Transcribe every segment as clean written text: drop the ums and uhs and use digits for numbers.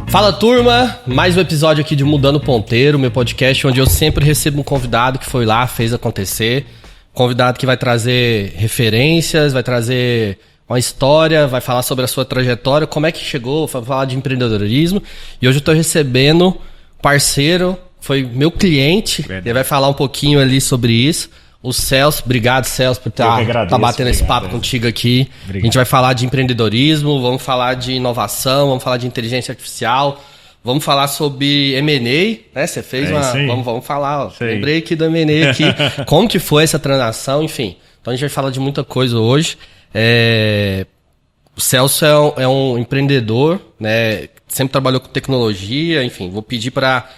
Fala, turma, mais um episódio aqui de Mudando Ponteiro, meu podcast onde eu sempre recebo um convidado que foi lá, fez acontecer. Convidado que vai trazer referências, vai trazer uma história, vai falar sobre a sua trajetória, como é que chegou, vai falar de empreendedorismo. E hoje eu estou recebendo parceiro, foi meu cliente, ele vai falar um pouquinho ali sobre isso. O Celso, obrigado Celso por estar batendo esse papo contigo aqui. Obrigado. A gente vai falar de empreendedorismo, vamos falar de inovação, vamos falar de inteligência artificial, vamos falar sobre M&A, né? Você fez Vamos falar, ó. Lembrei aqui do M&A aqui, como que foi essa transação, enfim. Então a gente vai falar de muita coisa hoje. O Celso é um empreendedor, né? Sempre trabalhou com tecnologia, enfim. Vou pedir para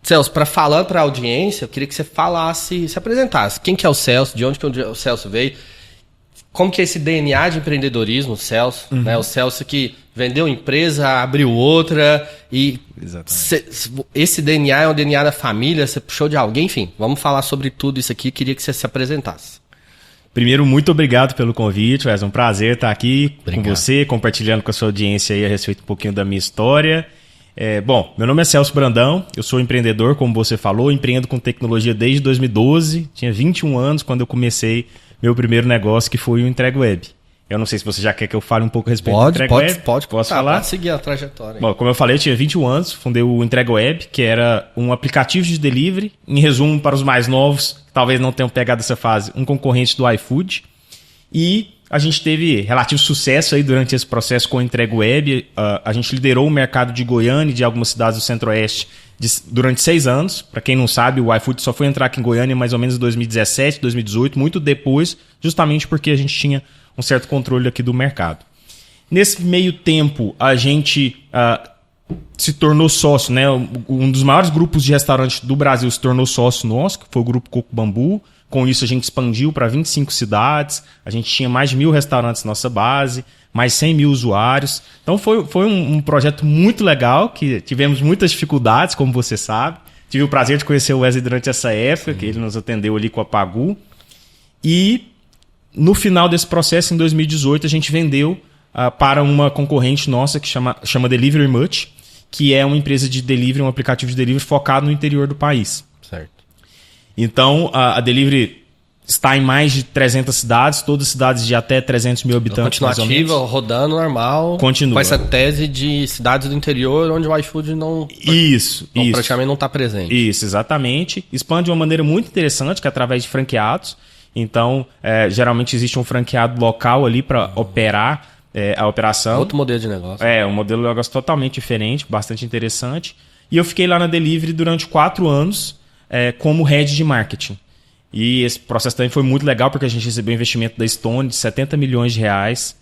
Celso, para falar para a audiência, eu queria que você falasse, se apresentasse. Quem que é o Celso? De onde que o Celso veio? Como que é esse DNA de empreendedorismo, o Celso? Né? O Celso que vendeu empresa, abriu outra e esse DNA é um DNA da família, você puxou de alguém, enfim. Vamos falar sobre tudo isso aqui, queria que você se apresentasse. Primeiro, muito obrigado pelo convite, é um prazer estar aqui com você, compartilhando com a sua audiência aí a respeito um pouquinho da minha história. Bom, meu nome é Celso Brandão, eu sou empreendedor, como você falou, empreendo com tecnologia desde 2012, tinha 21 anos quando eu comecei meu primeiro negócio, que foi o EntregaWeb. Eu não sei se você já quer que eu fale um pouco a respeito do EntregaWeb. Posso falar? Pode seguir a trajetória. Bom, como eu falei, eu tinha 21 anos, fundei o EntregaWeb, que era um aplicativo de delivery, em resumo, para os mais novos, que talvez não tenham pegado essa fase, um concorrente do iFood. E a gente teve relativo sucesso aí durante esse processo com o EntregaWeb. A gente liderou o mercado de Goiânia e de algumas cidades do Centro-Oeste durante 6 anos. Para quem não sabe, o iFood só foi entrar aqui em Goiânia mais ou menos em 2017, 2018, muito depois, justamente porque a gente tinha um certo controle aqui do mercado. Nesse meio tempo, a gente se tornou sócio, né? Um dos maiores grupos de restaurantes do Brasil se tornou sócio nosso, que foi o Grupo Coco Bambu. Com isso, a gente expandiu para 25 cidades, a gente tinha mais de 1.000 restaurantes na nossa base, mais 100 mil usuários. Então, foi um projeto muito legal, que tivemos muitas dificuldades, como você sabe. Tive o prazer de conhecer o Wesley durante essa época, que ele nos atendeu ali com a Pagu. E, no final desse processo, em 2018, a gente vendeu para uma concorrente nossa, que chama Delivery Much, que é uma empresa de delivery, um aplicativo de delivery focado no interior do país. Certo. Então, a Delivery está em mais de 300 cidades, todas cidades de até 300 mil habitantes. Continua ativa, rodando normal. Continua. Com essa tese de cidades do interior onde o iFood praticamente não está presente. Isso, exatamente. Expande de uma maneira muito interessante, que é através de franqueados. Então, geralmente existe um franqueado local ali para operar a operação. Outro modelo de negócio. Um modelo de negócio totalmente diferente, bastante interessante. E eu fiquei lá na Delivery durante 4 anos, como head de marketing. E esse processo também foi muito legal, porque a gente recebeu um investimento da Stone de 70 milhões de reais.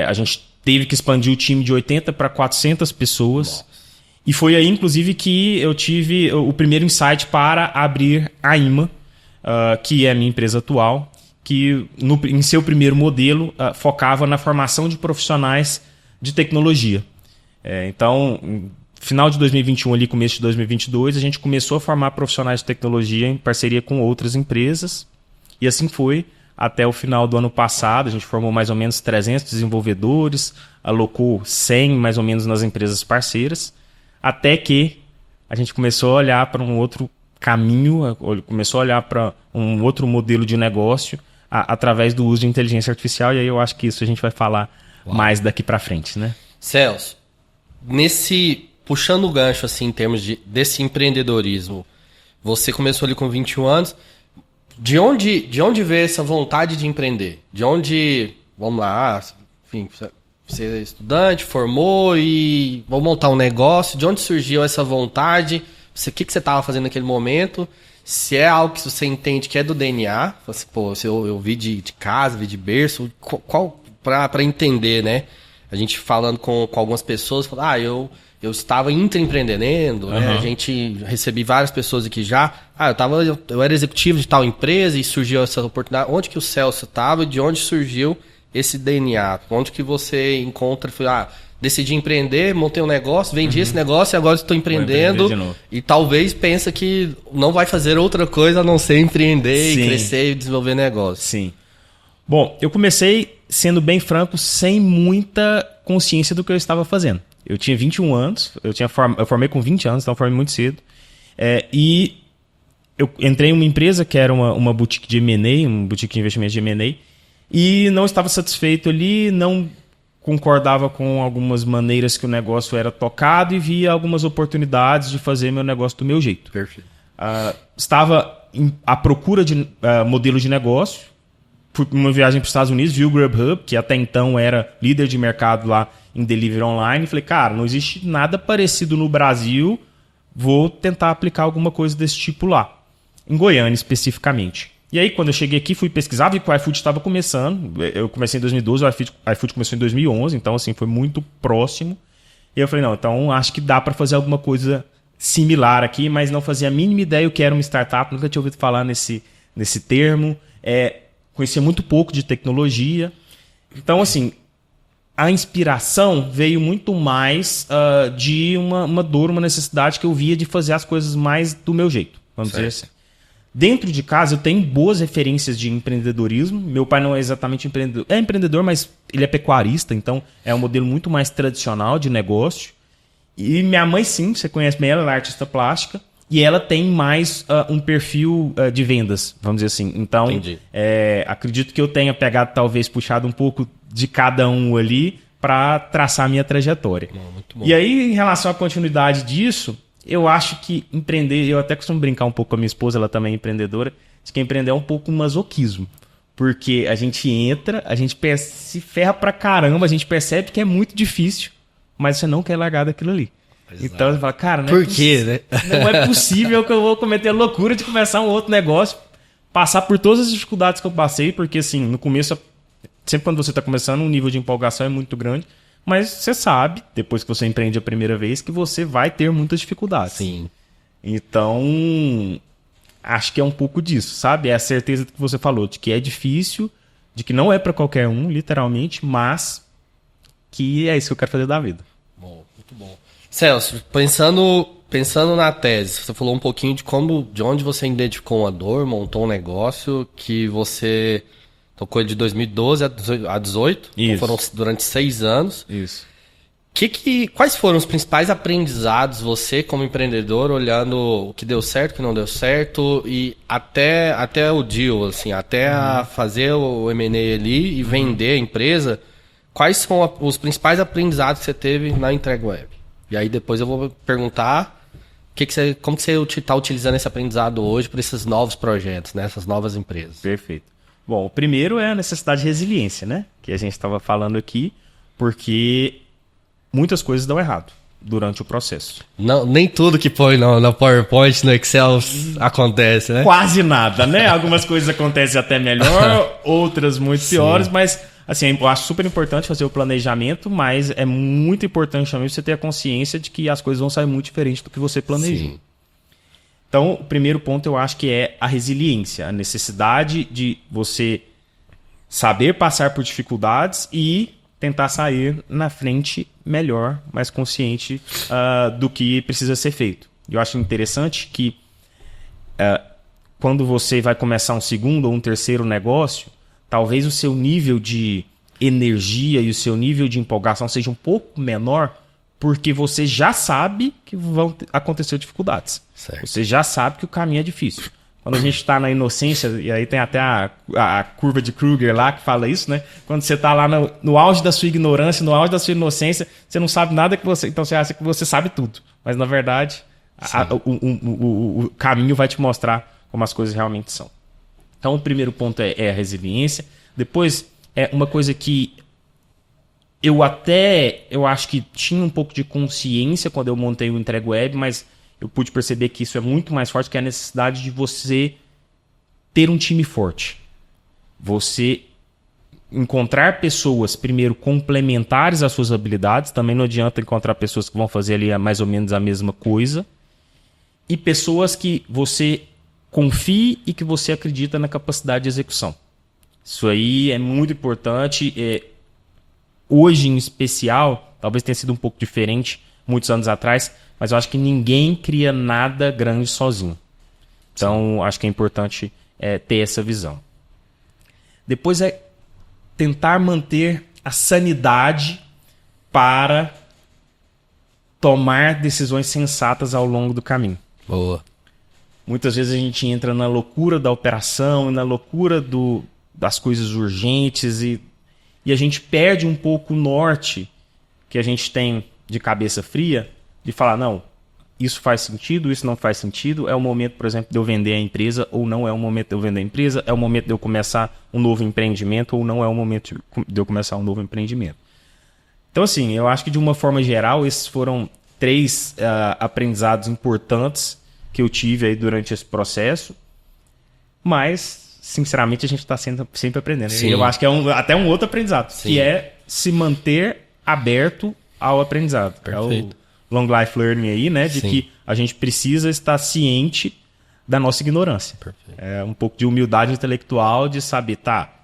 A gente teve que expandir o time de 80 para 400 pessoas. Nossa. E foi aí, inclusive, que eu tive o primeiro insight para abrir a IMA, que é a minha empresa atual, que em seu primeiro modelo focava na formação de profissionais de tecnologia. Então, final de 2021, ali, começo de 2022, a gente começou a formar profissionais de tecnologia em parceria com outras empresas. E assim foi até o final do ano passado. A gente formou mais ou menos 300 desenvolvedores, alocou 100 mais ou menos nas empresas parceiras, até que a gente começou a olhar para um outro caminho, começou a olhar para um outro modelo de negócio através do uso de inteligência artificial. E aí eu acho que isso a gente vai falar mais daqui para frente, né? Celso, puxando o gancho, assim, em termos desse empreendedorismo, você começou ali com 21 anos. De onde veio essa vontade de empreender? De onde, vamos lá, enfim, você é estudante, formou e vou montar um negócio. De onde surgiu essa vontade? O que você estava fazendo naquele momento? Se é algo que você entende que é do DNA, você, eu vi de casa, vi de berço, para entender, né? A gente falando com algumas pessoas, falou, eu estava intraempreendendo, né? A gente recebi várias pessoas aqui já. Eu era executivo de tal empresa e surgiu essa oportunidade. Onde que o Celso estava e de onde surgiu esse DNA? Onde que você encontra, decidi empreender, montei um negócio, vendi esse negócio e agora estou empreendendo. E talvez pensa que não vai fazer outra coisa a não ser empreender e crescer e desenvolver negócio. Sim. Bom, eu comecei, sendo bem franco, sem muita consciência do que eu estava fazendo. Eu tinha 21 anos, eu formei com 20 anos, então eu formei muito cedo. E eu entrei em uma empresa que era uma boutique de M&A, uma boutique de investimento de M&A, e não estava satisfeito ali, não concordava com algumas maneiras que o negócio era tocado e via algumas oportunidades de fazer meu negócio do meu jeito. Perfeito. Estava à procura de modelo de negócio. Fui para uma viagem para os Estados Unidos, vi o Grubhub, que até então era líder de mercado lá em delivery online. Falei, cara, não existe nada parecido no Brasil, vou tentar aplicar alguma coisa desse tipo lá. Em Goiânia, especificamente. E aí, quando eu cheguei aqui, fui pesquisar, vi que o iFood estava começando. Eu comecei em 2012, o iFood começou em 2011, então assim, foi muito próximo. E eu falei, não, então acho que dá para fazer alguma coisa similar aqui, mas não fazia a mínima ideia o que era uma startup, nunca tinha ouvido falar nesse termo. Conhecia muito pouco de tecnologia. Então, assim, a inspiração veio muito mais de uma dor, uma necessidade que eu via de fazer as coisas mais do meu jeito, vamos dizer assim. Dentro de casa, eu tenho boas referências de empreendedorismo. Meu pai não é exatamente empreendedor. É empreendedor, mas ele é pecuarista, então é um modelo muito mais tradicional de negócio. E minha mãe, sim, você conhece bem ela é artista plástica. E ela tem mais um perfil de vendas, vamos dizer assim. Então, acredito que eu tenha pegado, talvez, puxado um pouco de cada um ali para traçar a minha trajetória. Muito bom. E aí, em relação à continuidade disso, eu acho que empreender, eu até costumo brincar um pouco com a minha esposa, ela também é empreendedora, de que empreender é um pouco um masoquismo. Porque a gente entra, a gente se ferra pra caramba, a gente percebe que é muito difícil, mas você não quer largar daquilo ali. Exato. Então você fala, cara, por quê, né? Não é possível que eu vou cometer a loucura de começar um outro negócio, passar por todas as dificuldades que eu passei, porque assim, no começo, sempre quando você está começando, o nível de empolgação é muito grande, mas você sabe, depois que você empreende a primeira vez, que você vai ter muitas dificuldades. Sim. Então, acho que é um pouco disso, sabe? É a certeza que você falou, de que é difícil, de que não é para qualquer um, literalmente, mas que é isso que eu quero fazer da vida. Bom, muito bom. Celso, pensando na tese, você falou um pouquinho de onde você identificou uma dor, montou um negócio que você tocou de 2012 a 2018, então foram durante 6 anos. Isso. Quais foram os principais aprendizados você como empreendedor, olhando o que deu certo, o que não deu certo e até o deal, assim, até a fazer o M&A ali e vender a empresa? Quais são os principais aprendizados que você teve na Entrega Web? E aí depois eu vou perguntar como que você está utilizando esse aprendizado hoje para esses novos projetos, né? Essas novas empresas. Perfeito. Bom, o primeiro é a necessidade de resiliência, né? Que a gente estava falando aqui, porque muitas coisas dão errado durante o processo. Não, nem tudo que põe no PowerPoint, no Excel acontece, né? Quase nada, né? Algumas coisas acontecem até melhor, outras muito piores, mas assim, eu acho super importante fazer o planejamento, mas é muito importante também você ter a consciência de que as coisas vão sair muito diferente do que você planejou. Sim. Então, o primeiro ponto eu acho que é a resiliência, a necessidade de você saber passar por dificuldades e tentar sair na frente melhor, mais consciente do que precisa ser feito. Eu acho interessante que quando você vai começar um segundo ou um terceiro negócio, talvez o seu nível de energia e o seu nível de empolgação seja um pouco menor, porque você já sabe que vão acontecer dificuldades. Certo. Você já sabe que o caminho é difícil. Quando a gente está na inocência, e aí tem até a curva de Kruger lá que fala isso, né? Quando você está lá no auge da sua ignorância, no auge da sua inocência, você não sabe nada que você... Então você acha que você sabe tudo. Mas na verdade, o caminho vai te mostrar como as coisas realmente são. Então o primeiro ponto é a resiliência. Depois, uma coisa que eu acho que tinha um pouco de consciência quando eu montei o Entrega Web, mas eu pude perceber que isso é muito mais forte, que é a necessidade de você ter um time forte. Você encontrar pessoas, primeiro, complementares às suas habilidades. Também não adianta encontrar pessoas que vão fazer ali mais ou menos a mesma coisa. E pessoas que você confie e que você acredita na capacidade de execução. Isso aí é muito importante. Hoje, em especial, talvez tenha sido um pouco diferente muitos anos atrás, mas eu acho que ninguém cria nada grande sozinho. Então, acho que é importante ter essa visão. Depois tentar manter a sanidade para tomar decisões sensatas ao longo do caminho. Boa. Muitas vezes a gente entra na loucura da operação, na loucura das coisas urgentes e a gente perde um pouco o norte que a gente tem de cabeça fria de falar, não, isso faz sentido, isso não faz sentido, é o momento, por exemplo, de eu vender a empresa ou não é o momento de eu vender a empresa, é o momento de eu começar um novo empreendimento ou não é o momento de eu começar um novo empreendimento. Então, assim, eu acho que de uma forma geral, esses foram 3 aprendizados importantes que eu tive aí durante esse processo, mas, sinceramente, a gente está sempre aprendendo. Sim. Eu acho que é até um outro aprendizado, Sim. que é se manter aberto ao aprendizado. Perfeito. É o long life learning aí, né? De Sim. que a gente precisa estar ciente da nossa ignorância. Perfeito. É um pouco de humildade intelectual de saber,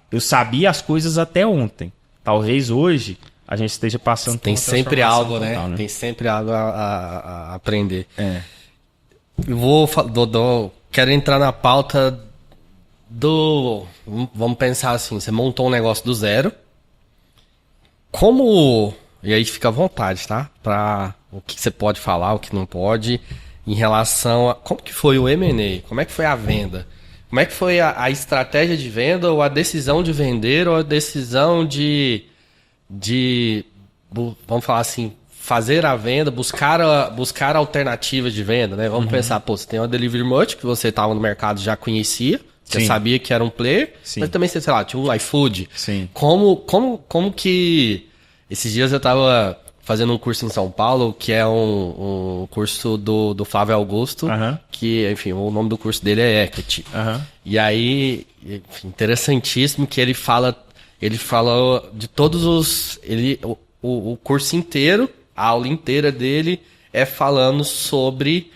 eu sabia as coisas até ontem. Talvez hoje a gente esteja passando Tem uma sempre transformação algo, né? total, Tem sempre algo a aprender. É. Eu quero entrar na pauta vamos pensar assim, você montou um negócio do zero. E aí fica à vontade, tá? Para o que você pode falar, o que não pode, em relação a como que foi o M&A, como é que foi a venda, como é que foi a estratégia de venda, ou a decisão de vender, ou a decisão de vamos falar assim, fazer a venda, buscar alternativas de venda, né? Vamos pensar, você tem uma Delivery Much que você estava no mercado, já conhecia, você Sim. sabia que era um player, Sim. mas também, sei lá, tinha um iFood. Sim. Como que... Esses dias eu estava fazendo um curso em São Paulo, que é um curso do Flávio Augusto, que, enfim, o nome do curso dele é Equity. E aí, enfim, interessantíssimo que ele fala de todos os... O curso inteiro, a aula inteira dele é falando sobre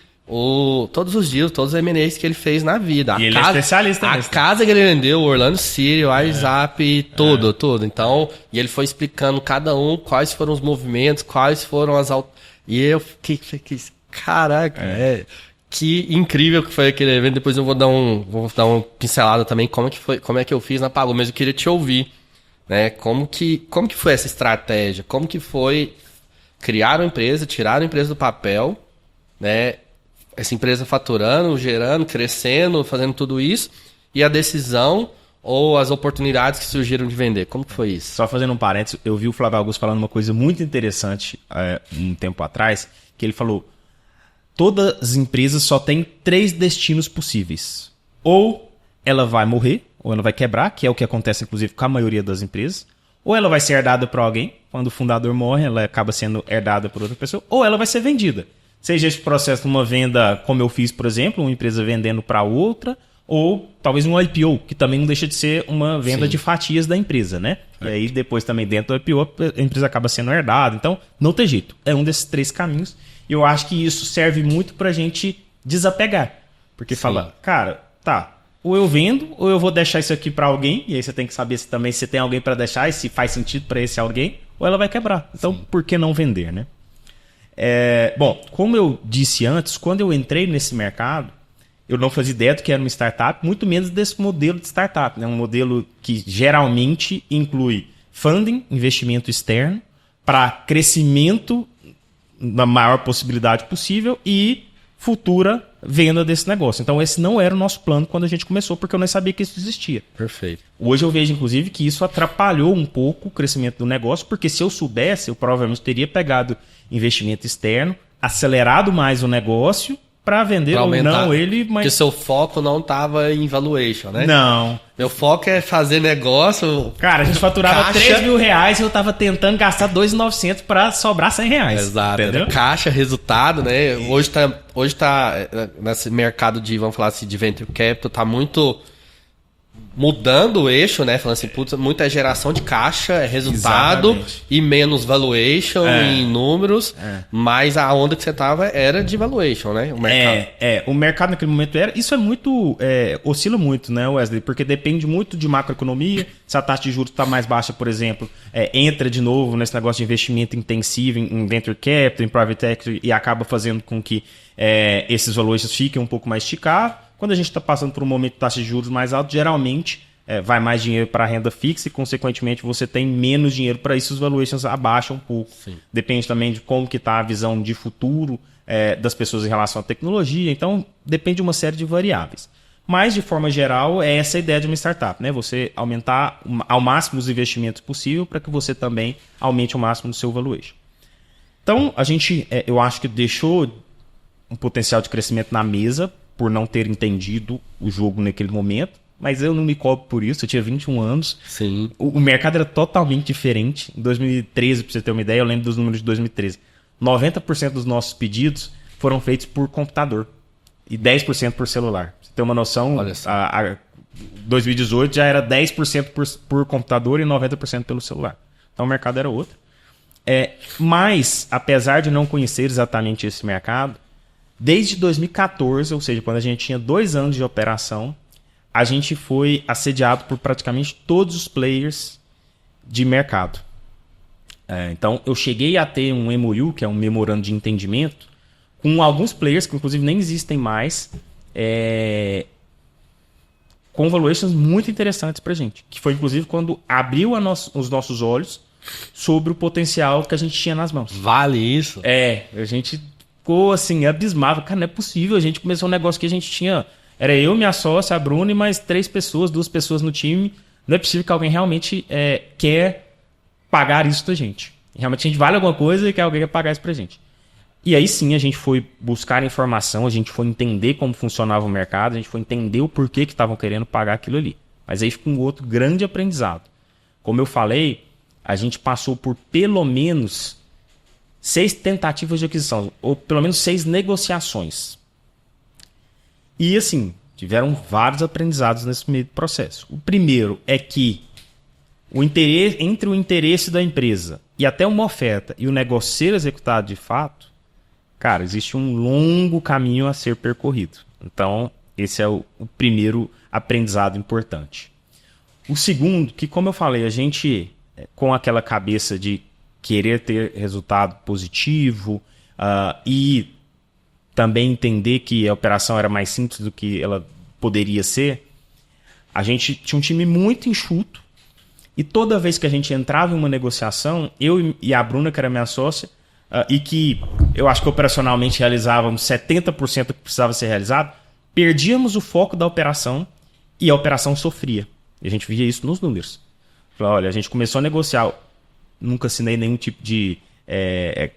todos os deals, todos os M&As que ele fez na vida. E ele é especialista nisso. A casa que ele vendeu, o Orlando City, o WhatsApp, tudo. Então, e ele foi explicando cada um, quais foram os movimentos, quais foram E eu fiquei caraca, que incrível que foi aquele evento. Depois eu vou dar uma pincelada também como é que eu fiz na Pago, mas eu queria te ouvir, né? Como que foi essa estratégia? Como que foi criar uma empresa, tirar a empresa do papel, né? Essa empresa faturando, gerando, crescendo, fazendo tudo isso, e a decisão ou as oportunidades que surgiram de vender. Como que foi isso? Só fazendo um parênteses, eu vi o Flávio Augusto falando uma coisa muito interessante um tempo atrás, que ele falou, todas as empresas só têm 3 destinos possíveis. Ou ela vai morrer, ou ela vai quebrar, que é o que acontece inclusive com a maioria das empresas, ou ela vai ser herdada por alguém, quando o fundador morre, ela acaba sendo herdada por outra pessoa, ou ela vai ser vendida. Seja esse processo de uma venda, como eu fiz, por exemplo, uma empresa vendendo para outra, ou talvez um IPO, que também não deixa de ser uma venda de fatias da empresa, né? E aí depois também dentro do IPO a empresa acaba sendo herdada. Então, não tem jeito. É um desses 3 caminhos. E eu acho que isso serve muito para a gente desapegar. Porque fala, cara, ou eu vendo, ou eu vou deixar isso aqui para alguém, e aí você tem que saber se também se tem alguém para deixar e se faz sentido para esse alguém, ou ela vai quebrar. Então, por que não vender, né? Bom, como eu disse antes, quando eu entrei nesse mercado, eu não fazia ideia do que era uma startup, muito menos desse modelo de startup, né? Um modelo que geralmente inclui funding, investimento externo, para crescimento na maior possibilidade possível e futura venda desse negócio. Então esse não era o nosso plano quando a gente começou, porque eu não sabia que isso existia. Perfeito. Hoje eu vejo, inclusive, que isso atrapalhou um pouco o crescimento do negócio, porque se eu soubesse, eu provavelmente teria pegado investimento externo, acelerado mais o negócio para vender ou não ele, mas... Porque seu foco não estava em valuation, né? Não. Meu foco é fazer negócio... Cara, a gente faturava R$3.000 e eu tava tentando gastar R$2.900 para sobrar R$100. Exato. Entendeu? Caixa, resultado, né? Hoje tá nesse mercado de, vamos falar assim, de venture capital, tá muito... mudando o eixo, né? Falando assim, muita geração de caixa, é resultado. Exatamente. E menos valuation em números. Mas a onda que você tava era de valuation, né? O mercado. O mercado naquele momento era... Isso é muito... oscila muito, né, Wesley? Porque depende muito de macroeconomia. Se a taxa de juros está mais baixa, por exemplo, entra de novo nesse negócio de investimento intensivo em venture capital, em private equity, e acaba fazendo com que esses valuations fiquem um pouco mais esticados. Quando a gente está passando por um momento de taxa de juros mais alta, geralmente vai mais dinheiro para a renda fixa e, consequentemente, você tem menos dinheiro para isso, os valuations abaixam um pouco. Sim. Depende também de como que está a visão de futuro das pessoas em relação à tecnologia. Então, depende de uma série de variáveis. Mas, de forma geral, é essa a ideia de uma startup, né? Você aumentar ao máximo os investimentos possível para que você também aumente ao máximo o seu valuation. Então, a gente, eu acho que deixou um potencial de crescimento na mesa por não ter entendido o jogo naquele momento, mas eu não me cobro por isso, eu tinha 21 anos. Sim. O mercado era totalmente diferente. Em 2013, para você ter uma ideia, eu lembro dos números de 2013. 90% dos nossos pedidos foram feitos por computador e 10% por celular. Pra você ter uma noção, 2018 já era 10% por computador e 90% pelo celular. Então o mercado era outro. Mas, apesar de não conhecer exatamente esse mercado, desde 2014, ou seja, quando a gente tinha 2 anos de operação, a gente foi assediado por praticamente todos os players de mercado. Então, eu cheguei a ter um MOU, que é um memorando de entendimento, com alguns players, que inclusive nem existem mais, com valuations muito interessantes para a gente. Que foi, inclusive, quando abriu os nossos olhos sobre o potencial que a gente tinha nas mãos. Vale isso? A gente ficou assim, abismado. Cara, não é possível. A gente começou um negócio que a gente tinha... Era eu, minha sócia, a Bruna e mais 3 pessoas, 2 pessoas no time. Não é possível que alguém realmente quer pagar isso da gente. Realmente a gente vale alguma coisa e que alguém quer pagar isso pra gente. E aí sim a gente foi buscar informação, a gente foi entender como funcionava o mercado, a gente foi entender o porquê que estavam querendo pagar aquilo ali. Mas aí fica um outro grande aprendizado. Como eu falei, a gente passou por pelo menos 6 tentativas de aquisição, ou pelo menos 6 negociações. E assim, tiveram vários aprendizados nesse meio do processo. O primeiro é que entre o interesse da empresa e até uma oferta e o negócio ser executado de fato, cara, existe um longo caminho a ser percorrido. Então, esse é o primeiro aprendizado importante. O segundo, que como eu falei, a gente, com aquela cabeça de querer ter resultado positivo e também entender que a operação era mais simples do que ela poderia ser, a gente tinha um time muito enxuto e toda vez que a gente entrava em uma negociação, eu e a Bruna, que era minha sócia, e que eu acho que operacionalmente realizávamos 70% do que precisava ser realizado, perdíamos o foco da operação e a operação sofria. E a gente via isso nos números. Falei, olha, a gente começou a negociar, nunca assinei nenhum tipo de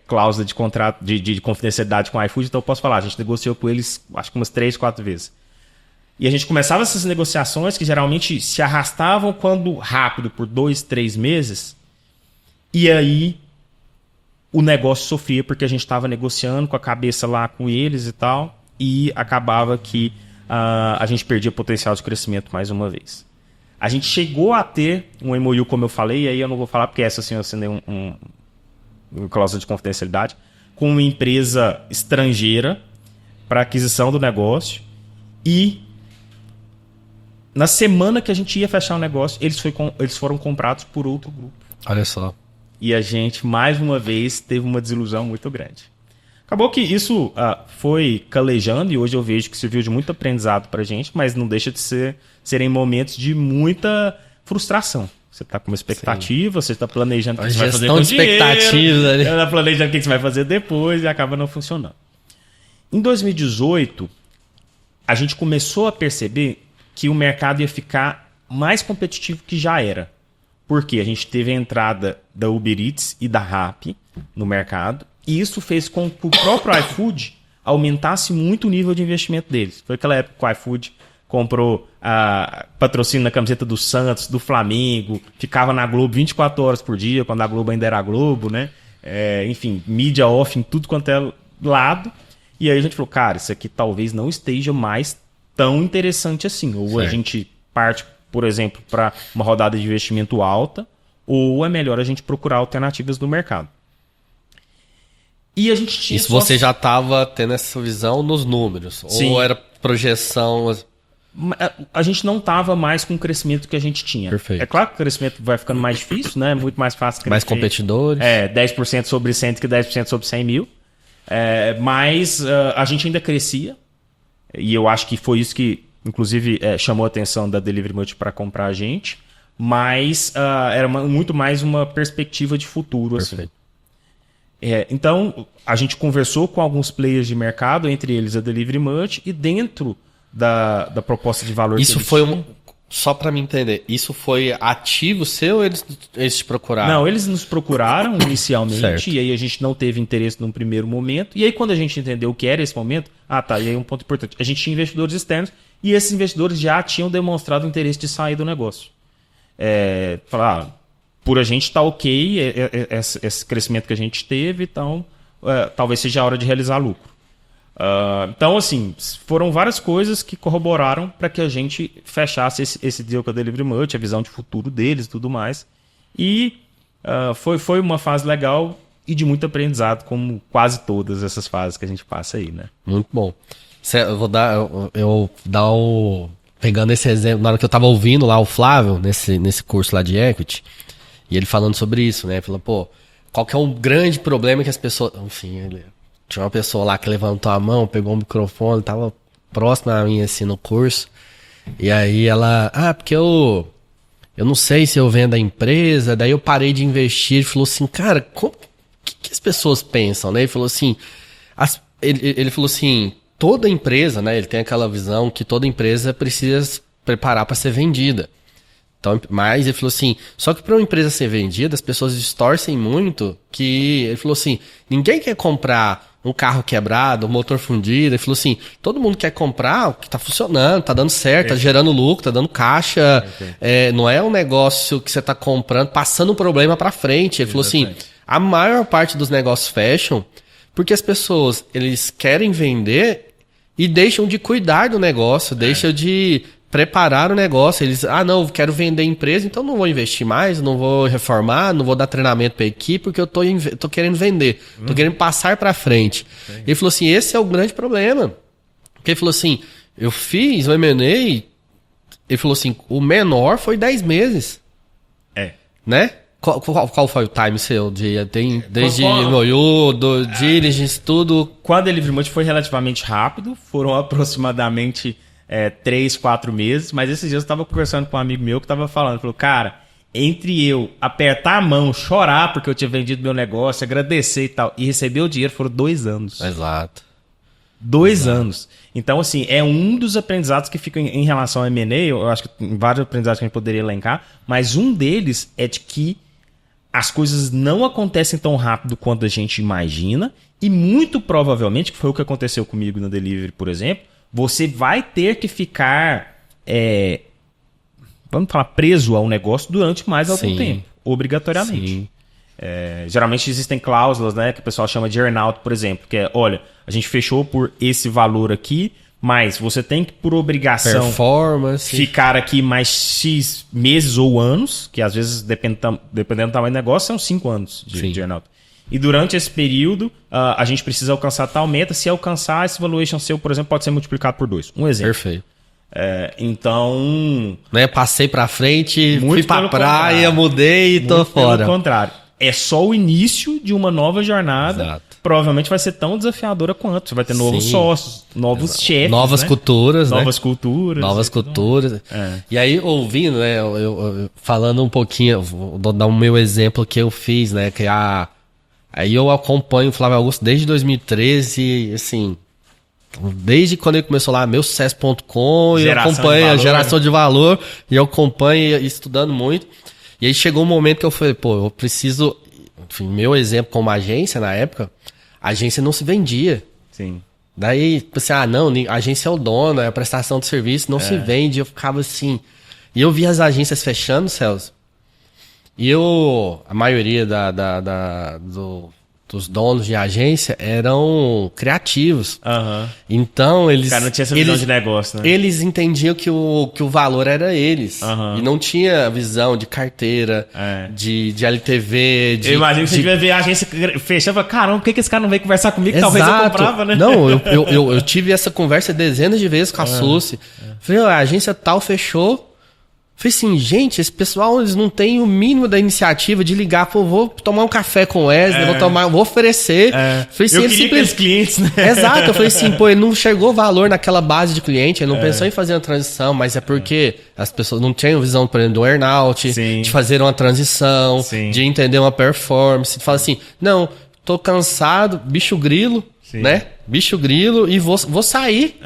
cláusula de contrato de confidencialidade com a iFood, então eu posso falar, a gente negociou com eles acho que umas 3, 4 vezes. E a gente começava essas negociações que geralmente se arrastavam quando rápido, por 2, 3 meses, e aí o negócio sofria porque a gente estava negociando com a cabeça lá com eles e tal, e acabava que a gente perdia potencial de crescimento mais uma vez. A gente chegou a ter um MOU, como eu falei, e aí eu não vou falar porque essa assim eu assinei uma cláusula de confidencialidade, com uma empresa estrangeira para aquisição do negócio, e na semana que a gente ia fechar o negócio, eles foram comprados por outro grupo. Olha só. E a gente, mais uma vez, teve uma desilusão muito grande. Acabou que isso foi calejando e hoje eu vejo que serviu de muito aprendizado pra gente, mas não deixa de serem momentos de muita frustração. Você está com uma expectativa, Sim. Você está planejando o que você vai fazer com o dinheiro, está planejando o que você vai fazer depois e acaba não funcionando. Em 2018, a gente começou a perceber que o mercado ia ficar mais competitivo que já era. Porque a gente teve a entrada da Uber Eats e da Rappi no mercado, e isso fez com que o próprio iFood aumentasse muito o nível de investimento deles. Foi aquela época que o iFood comprou patrocínio na camiseta do Santos, do Flamengo, ficava na Globo 24 horas por dia, quando a Globo ainda era a Globo, né? Enfim, mídia off em tudo quanto é lado. E aí a gente falou, cara, isso aqui talvez não esteja mais tão interessante assim. Ou a gente parte, por exemplo, para uma rodada de investimento alta, ou é melhor a gente procurar alternativas no mercado. E a gente tinha... Isso você já estava tendo essa visão nos números? Sim. Ou era projeção... A gente não estava mais com o crescimento que a gente tinha. Perfeito. É claro que o crescimento vai ficando mais difícil, né? É muito mais fácil crescer. Mais competidores. 10% sobre 100 que 10% sobre 100 mil. Mas a gente ainda crescia. E eu acho que foi isso que inclusive chamou a atenção da Delivery Much para comprar a gente, mas era muito mais uma perspectiva de futuro. Assim. Então, a gente conversou com alguns players de mercado, entre eles a Delivery Much, e dentro da proposta de valor isso foi só para me entender, isso foi ativo seu ou eles te procuraram? Não, eles nos procuraram inicialmente, certo. E aí a gente não teve interesse num primeiro momento, e aí quando a gente entendeu o que era esse momento, e aí um ponto importante, a gente tinha investidores externos, e esses investidores já tinham demonstrado interesse de sair do negócio. Falar, por a gente tá ok, esse crescimento que a gente teve, então talvez seja a hora de realizar lucro. Então, assim, foram várias coisas que corroboraram para que a gente fechasse esse deal com a Delivery Much, a visão de futuro deles e tudo mais. E foi uma fase legal e de muito aprendizado, como quase todas essas fases que a gente passa aí, né? Muito bom. Eu pegando esse exemplo, na hora que eu tava ouvindo lá o Flávio, nesse curso lá de Equity, e ele falando sobre isso, né? Ele falou, pô, qual que é o grande problema que as pessoas... Enfim, tinha uma pessoa lá que levantou a mão, pegou o microfone, tava próximo a mim, assim, no curso. E aí ela... porque eu não sei se eu vendo a empresa, daí eu parei de investir. Ele falou assim, cara, o que as pessoas pensam, né? Ele falou assim... Ele falou assim, toda empresa, né? Ele tem aquela visão que toda empresa precisa se preparar para ser vendida. Então, mas ele falou assim, só que para uma empresa ser vendida, as pessoas distorcem muito que... Ele falou assim, ninguém quer comprar um carro quebrado, um motor fundido. Ele falou assim, todo mundo quer comprar o que tá funcionando, tá dando certo, tá gerando lucro, tá dando caixa. Não é um negócio que você tá comprando, passando um problema para frente. Ele falou assim, a maior parte dos negócios fecham porque as pessoas, eles querem vender e deixam de cuidar do negócio, deixam de... preparar o negócio, eles, não, quero vender empresa, então não vou investir mais, não vou reformar, não vou dar treinamento para a equipe, porque eu tô querendo vender, tô querendo passar para frente. Ele falou assim, esse é o grande problema. Porque ele falou assim, eu fiz o M&A, ele falou assim, o menor foi 10 meses. Né? Qual foi o time seu? Desde MOU, do diligence, tudo? Quando a Delivery Much foi relativamente rápido, foram aproximadamente 3, 4 meses, mas esses dias eu estava conversando com um amigo meu que estava falou, cara, entre eu apertar a mão, chorar porque eu tinha vendido meu negócio, agradecer e tal, e receber o dinheiro, foram 2 anos. Exato. 2 anos. Então, assim, é um dos aprendizados que ficam em relação ao M&A, eu acho que tem vários aprendizados que a gente poderia elencar, mas um deles é de que as coisas não acontecem tão rápido quanto a gente imagina, e muito provavelmente, que foi o que aconteceu comigo na Delivery, por exemplo, você vai ter que ficar, vamos falar, preso ao negócio durante mais algum tempo, obrigatoriamente. Geralmente existem cláusulas, né, que o pessoal chama de earn-out, por exemplo, que é, olha, a gente fechou por esse valor aqui, mas você tem que, por obrigação, ficar aqui mais X meses ou anos, que às vezes, dependendo do tamanho do negócio, são 5 anos de earn-out. E durante esse período, a gente precisa alcançar tal meta. Se alcançar, esse valuation seu, por exemplo, pode ser multiplicado por 2. Um exemplo. Perfeito. Então... Né, passei pra frente, fui pra praia, mudei e tô fora. Pelo contrário. É só o início de uma nova jornada. Exato. Provavelmente vai ser tão desafiadora quanto. Você vai ter novos sócios, novos chefes. Novas culturas, né? Novas culturas. Novas culturas. E aí, ouvindo, né? Eu falando um pouquinho, vou dar o meu exemplo que eu fiz, né? Que aí eu acompanho o Flávio Augusto desde 2013, assim, desde quando ele começou lá, meusucesso.com, e eu acompanho a geração de valor, e eu acompanho estudando muito. E aí chegou um momento que eu falei, eu preciso, enfim, meu exemplo como agência na época, a agência não se vendia. Sim. Daí, assim, não, a agência é o dono, é a prestação de serviço, não se vende. Eu ficava assim, e eu vi as agências fechando, Celso. E a maioria dos donos de agência eram criativos. Então, eles... Cara, não tinha essa visão de negócio, né? Eles entendiam que o valor era eles. E não tinha visão de carteira, de LTV, Eu imagino que você devia ver a agência fechando e falar, caramba, por que esse cara não veio conversar comigo? Exato. Talvez eu comprava, né? Não, eu tive essa conversa dezenas de vezes com a Suzy. Falei, a agência tal fechou, Falei assim, gente, esse pessoal, eles não têm o mínimo da iniciativa de ligar, pô, vou tomar um café com o Wesley, vou oferecer. Falei assim, eu queria aqueles clientes, né? Exato, eu falei assim, pô, ele não enxergou valor naquela base de cliente, ele não pensou em fazer uma transição, mas é porque as pessoas não tinham visão, por exemplo, do earnout, de fazer uma transição, de entender uma performance, de falar assim, não, tô cansado, bicho grilo, né? Bicho grilo e vou sair.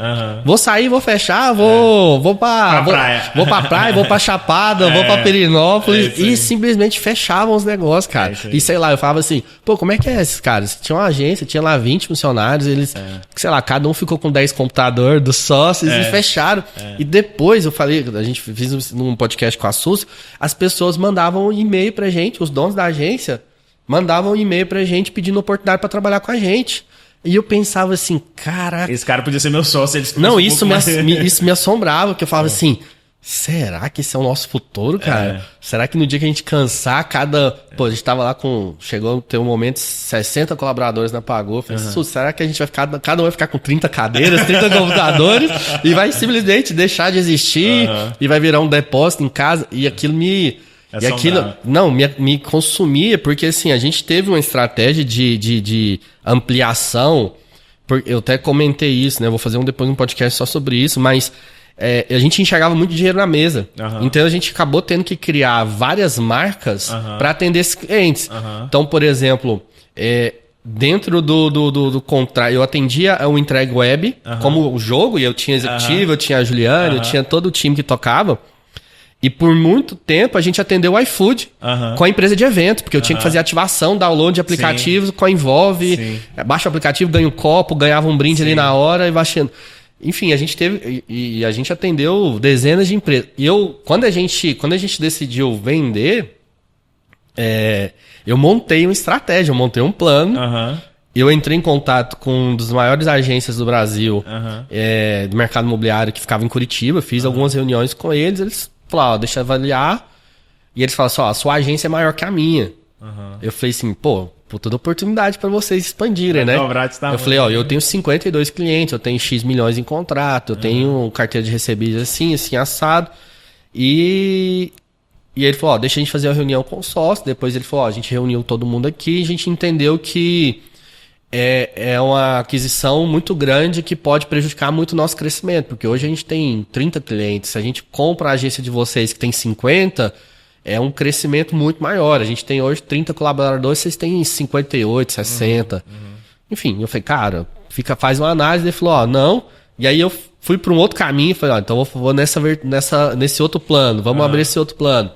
Vou sair, vou fechar, vou pra praia. Vou pra praia, vou pra Chapada, vou pra Perinópolis. E simplesmente fechavam os negócios, cara. E sei lá, eu falava assim, pô, como é que é esses caras? Tinha uma agência, tinha lá 20 funcionários, eles, sei lá, cada um ficou com 10 computadores dos sócios e fecharam. E depois eu falei, a gente fez num podcast com a SUS, as pessoas mandavam um e-mail pra gente, os donos da agência mandavam um e-mail pra gente pedindo oportunidade pra trabalhar com a gente. E eu pensava assim, caraca... Esse cara podia ser meu sócio. Não, isso me assombrava, porque eu falava assim, será que esse é o nosso futuro, cara? Será que no dia que a gente cansar, Pô, a gente tava lá chegou a ter um momento, 60 colaboradores na Pagou. Eu falei, será que a gente vai ficar... Cada um vai ficar com 30 cadeiras, 30 computadores, e vai simplesmente deixar de existir, e vai virar um depósito em casa, e aquilo me... E aquilo, me consumia, porque assim, a gente teve uma estratégia de ampliação, eu até comentei isso, né? Vou fazer depois um podcast só sobre isso, mas a gente enxergava muito dinheiro na mesa. Então a gente acabou tendo que criar várias marcas para atender esses clientes. Então, por exemplo, dentro do contrato, eu atendia o Entrega Web como o jogo, e eu tinha executivo, eu tinha a Juliana, eu tinha todo o time que tocava. E por muito tempo a gente atendeu o iFood com a empresa de eventos, porque eu tinha que fazer ativação, download de aplicativos com a Envolve, baixa o aplicativo, ganha um copo, ganhava um brinde ali na hora e baixando. Enfim, a gente teve e a gente atendeu dezenas de empresas. E quando a gente decidiu vender, eu montei uma estratégia, eu montei um plano. Eu entrei em contato com um dos maiores agências do Brasil, do mercado imobiliário, que ficava em Curitiba, fiz algumas reuniões com eles falaram, deixa eu avaliar. E eles falaram assim, a sua agência é maior que a minha. Eu falei assim, pô, toda oportunidade para vocês expandirem, né? Eu falei, eu tenho 52 clientes, eu tenho X milhões em contrato, eu tenho carteira de recebidos assim, assado. E ele falou, deixa a gente fazer uma reunião com o sócio. Depois ele falou, a gente reuniu todo mundo aqui e a gente entendeu que é uma aquisição muito grande que pode prejudicar muito o nosso crescimento, porque hoje a gente tem 30 clientes, se a gente compra a agência de vocês que tem 50, é um crescimento muito maior. A gente tem hoje 30 colaboradores, vocês têm 58, 60. Enfim, eu falei, cara, faz uma análise. Ele falou, não. E aí eu fui para um outro caminho, falei, então eu vou nesse outro plano, vamos abrir esse outro plano.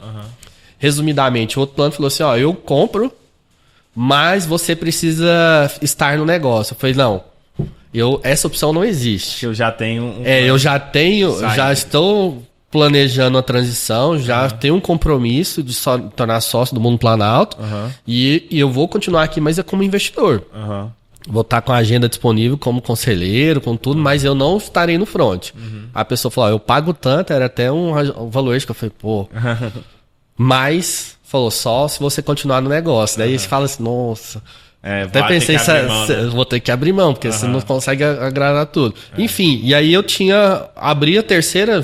Resumidamente, o outro plano falou assim, eu compro, mas você precisa estar no negócio. Eu falei, não, essa opção não existe. Eu já tenho já estou planejando a transição, já tenho um compromisso de tornar sócio do Mundo Planalto, e eu vou continuar aqui, mas é como investidor. Vou estar com a agenda disponível como conselheiro, com tudo, mas eu não estarei no front. A pessoa falou, eu pago tanto, era até um valor que eu falei, pô, mas... Falou, só se você continuar no negócio. Daí você fala assim, nossa... até pensei, vou ter que abrir mão, porque você não consegue agradar tudo. Enfim, e aí eu abri a terceira...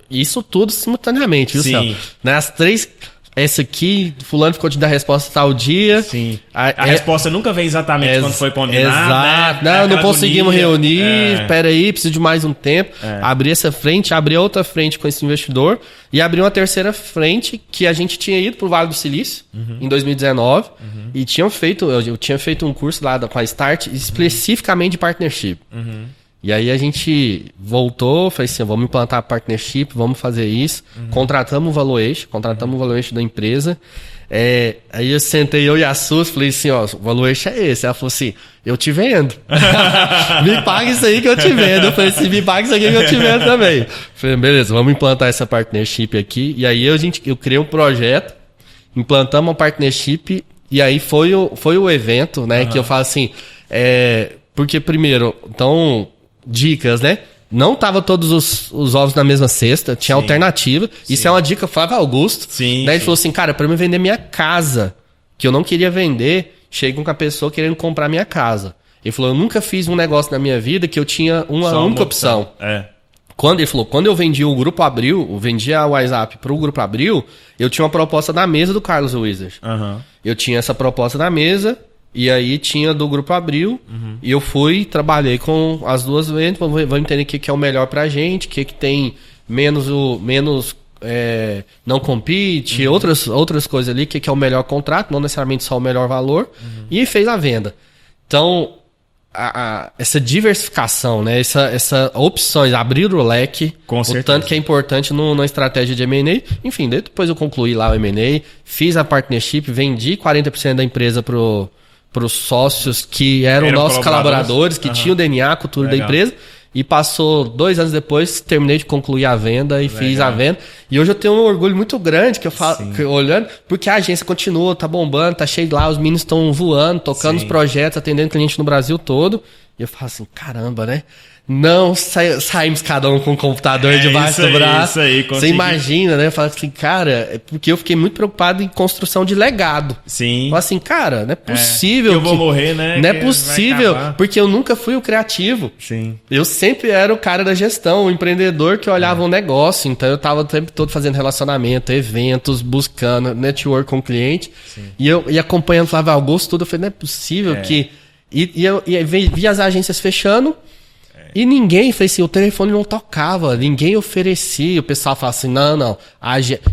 Isso tudo simultaneamente, viu, Céu? As três... Esse aqui, fulano ficou te dar a resposta tal dia. Sim. A resposta nunca vem exatamente quando foi combinado. Exato. Né? Não conseguimos reunir. Peraí, preciso de mais um tempo. Abri essa frente, abri outra frente com esse investidor. E abri uma terceira frente que a gente tinha ido pro Vale do Silício em 2019. E eu tinha feito um curso lá com a Start especificamente de partnership. E aí a gente voltou, falei assim, vamos implantar a partnership, vamos fazer isso. Contratamos o valuation da empresa. Aí eu sentei, eu e a Sus, falei assim, o valuation é esse. Ela falou assim, eu te vendo. Me paga isso aí que eu te vendo. Eu falei assim, me paga isso aqui que eu te vendo também. Falei, beleza, vamos implantar essa partnership aqui. E aí eu criei um projeto, implantamos uma partnership, e aí foi o evento, né, que eu falo assim, porque primeiro, então... Dicas, né? Não tava todos os ovos na mesma cesta, tinha alternativa. Isso é uma dica, Flávio Augusto. Daí ele falou assim, cara, pra eu vender minha casa, que eu não queria vender, chega com a pessoa querendo comprar minha casa. Ele falou, eu nunca fiz um negócio na minha vida que eu tinha uma única opção. Quando ele falou, quando eu vendi o Grupo Abril, eu vendi a WhatsApp pro Grupo Abril, eu tinha uma proposta na mesa do Carlos Wizard. Eu tinha essa proposta na mesa, e aí tinha do Grupo Abril, e eu fui, trabalhei com as duas vendas, vamos entender o que é o melhor pra gente, o que tem menos não compete, outras coisas ali, o que é o melhor contrato, não necessariamente só o melhor valor, e fez a venda. Então, essa diversificação, né? Essa opções, abrir o leque, com o certeza. tanto que é importante na estratégia de M&A. Enfim, depois eu concluí lá o M&A, fiz a partnership, vendi 40% da empresa pros sócios que eram nossos colaboradores, que tinham o DNA, a cultura da empresa. E passou 2 anos depois, terminei de concluir a venda e fiz a venda. E hoje eu tenho um orgulho muito grande, que eu falo, olhando, porque a agência continua, tá bombando, tá cheio de lá, os meninos estão voando, tocando os projetos, atendendo cliente no Brasil todo. E eu falo assim, caramba, né? Não saímos cada um com um computador debaixo do braço. Você imagina, né? Eu falo assim, cara, porque eu fiquei muito preocupado em construção de legado. Sim. Falo assim, cara, não é possível. Que eu vou morrer, né? Não é possível, porque eu nunca fui o criativo. Sim. Eu sempre era o cara da gestão, o empreendedor que olhava um negócio. Então eu tava o tempo todo fazendo relacionamento, eventos, buscando network com o cliente. E eu acompanhando Flávio Augusto, tudo. Eu falei, não é possível que... E eu vi as agências fechando. E ninguém fez assim, o telefone não tocava, ninguém oferecia. O pessoal fala assim, não.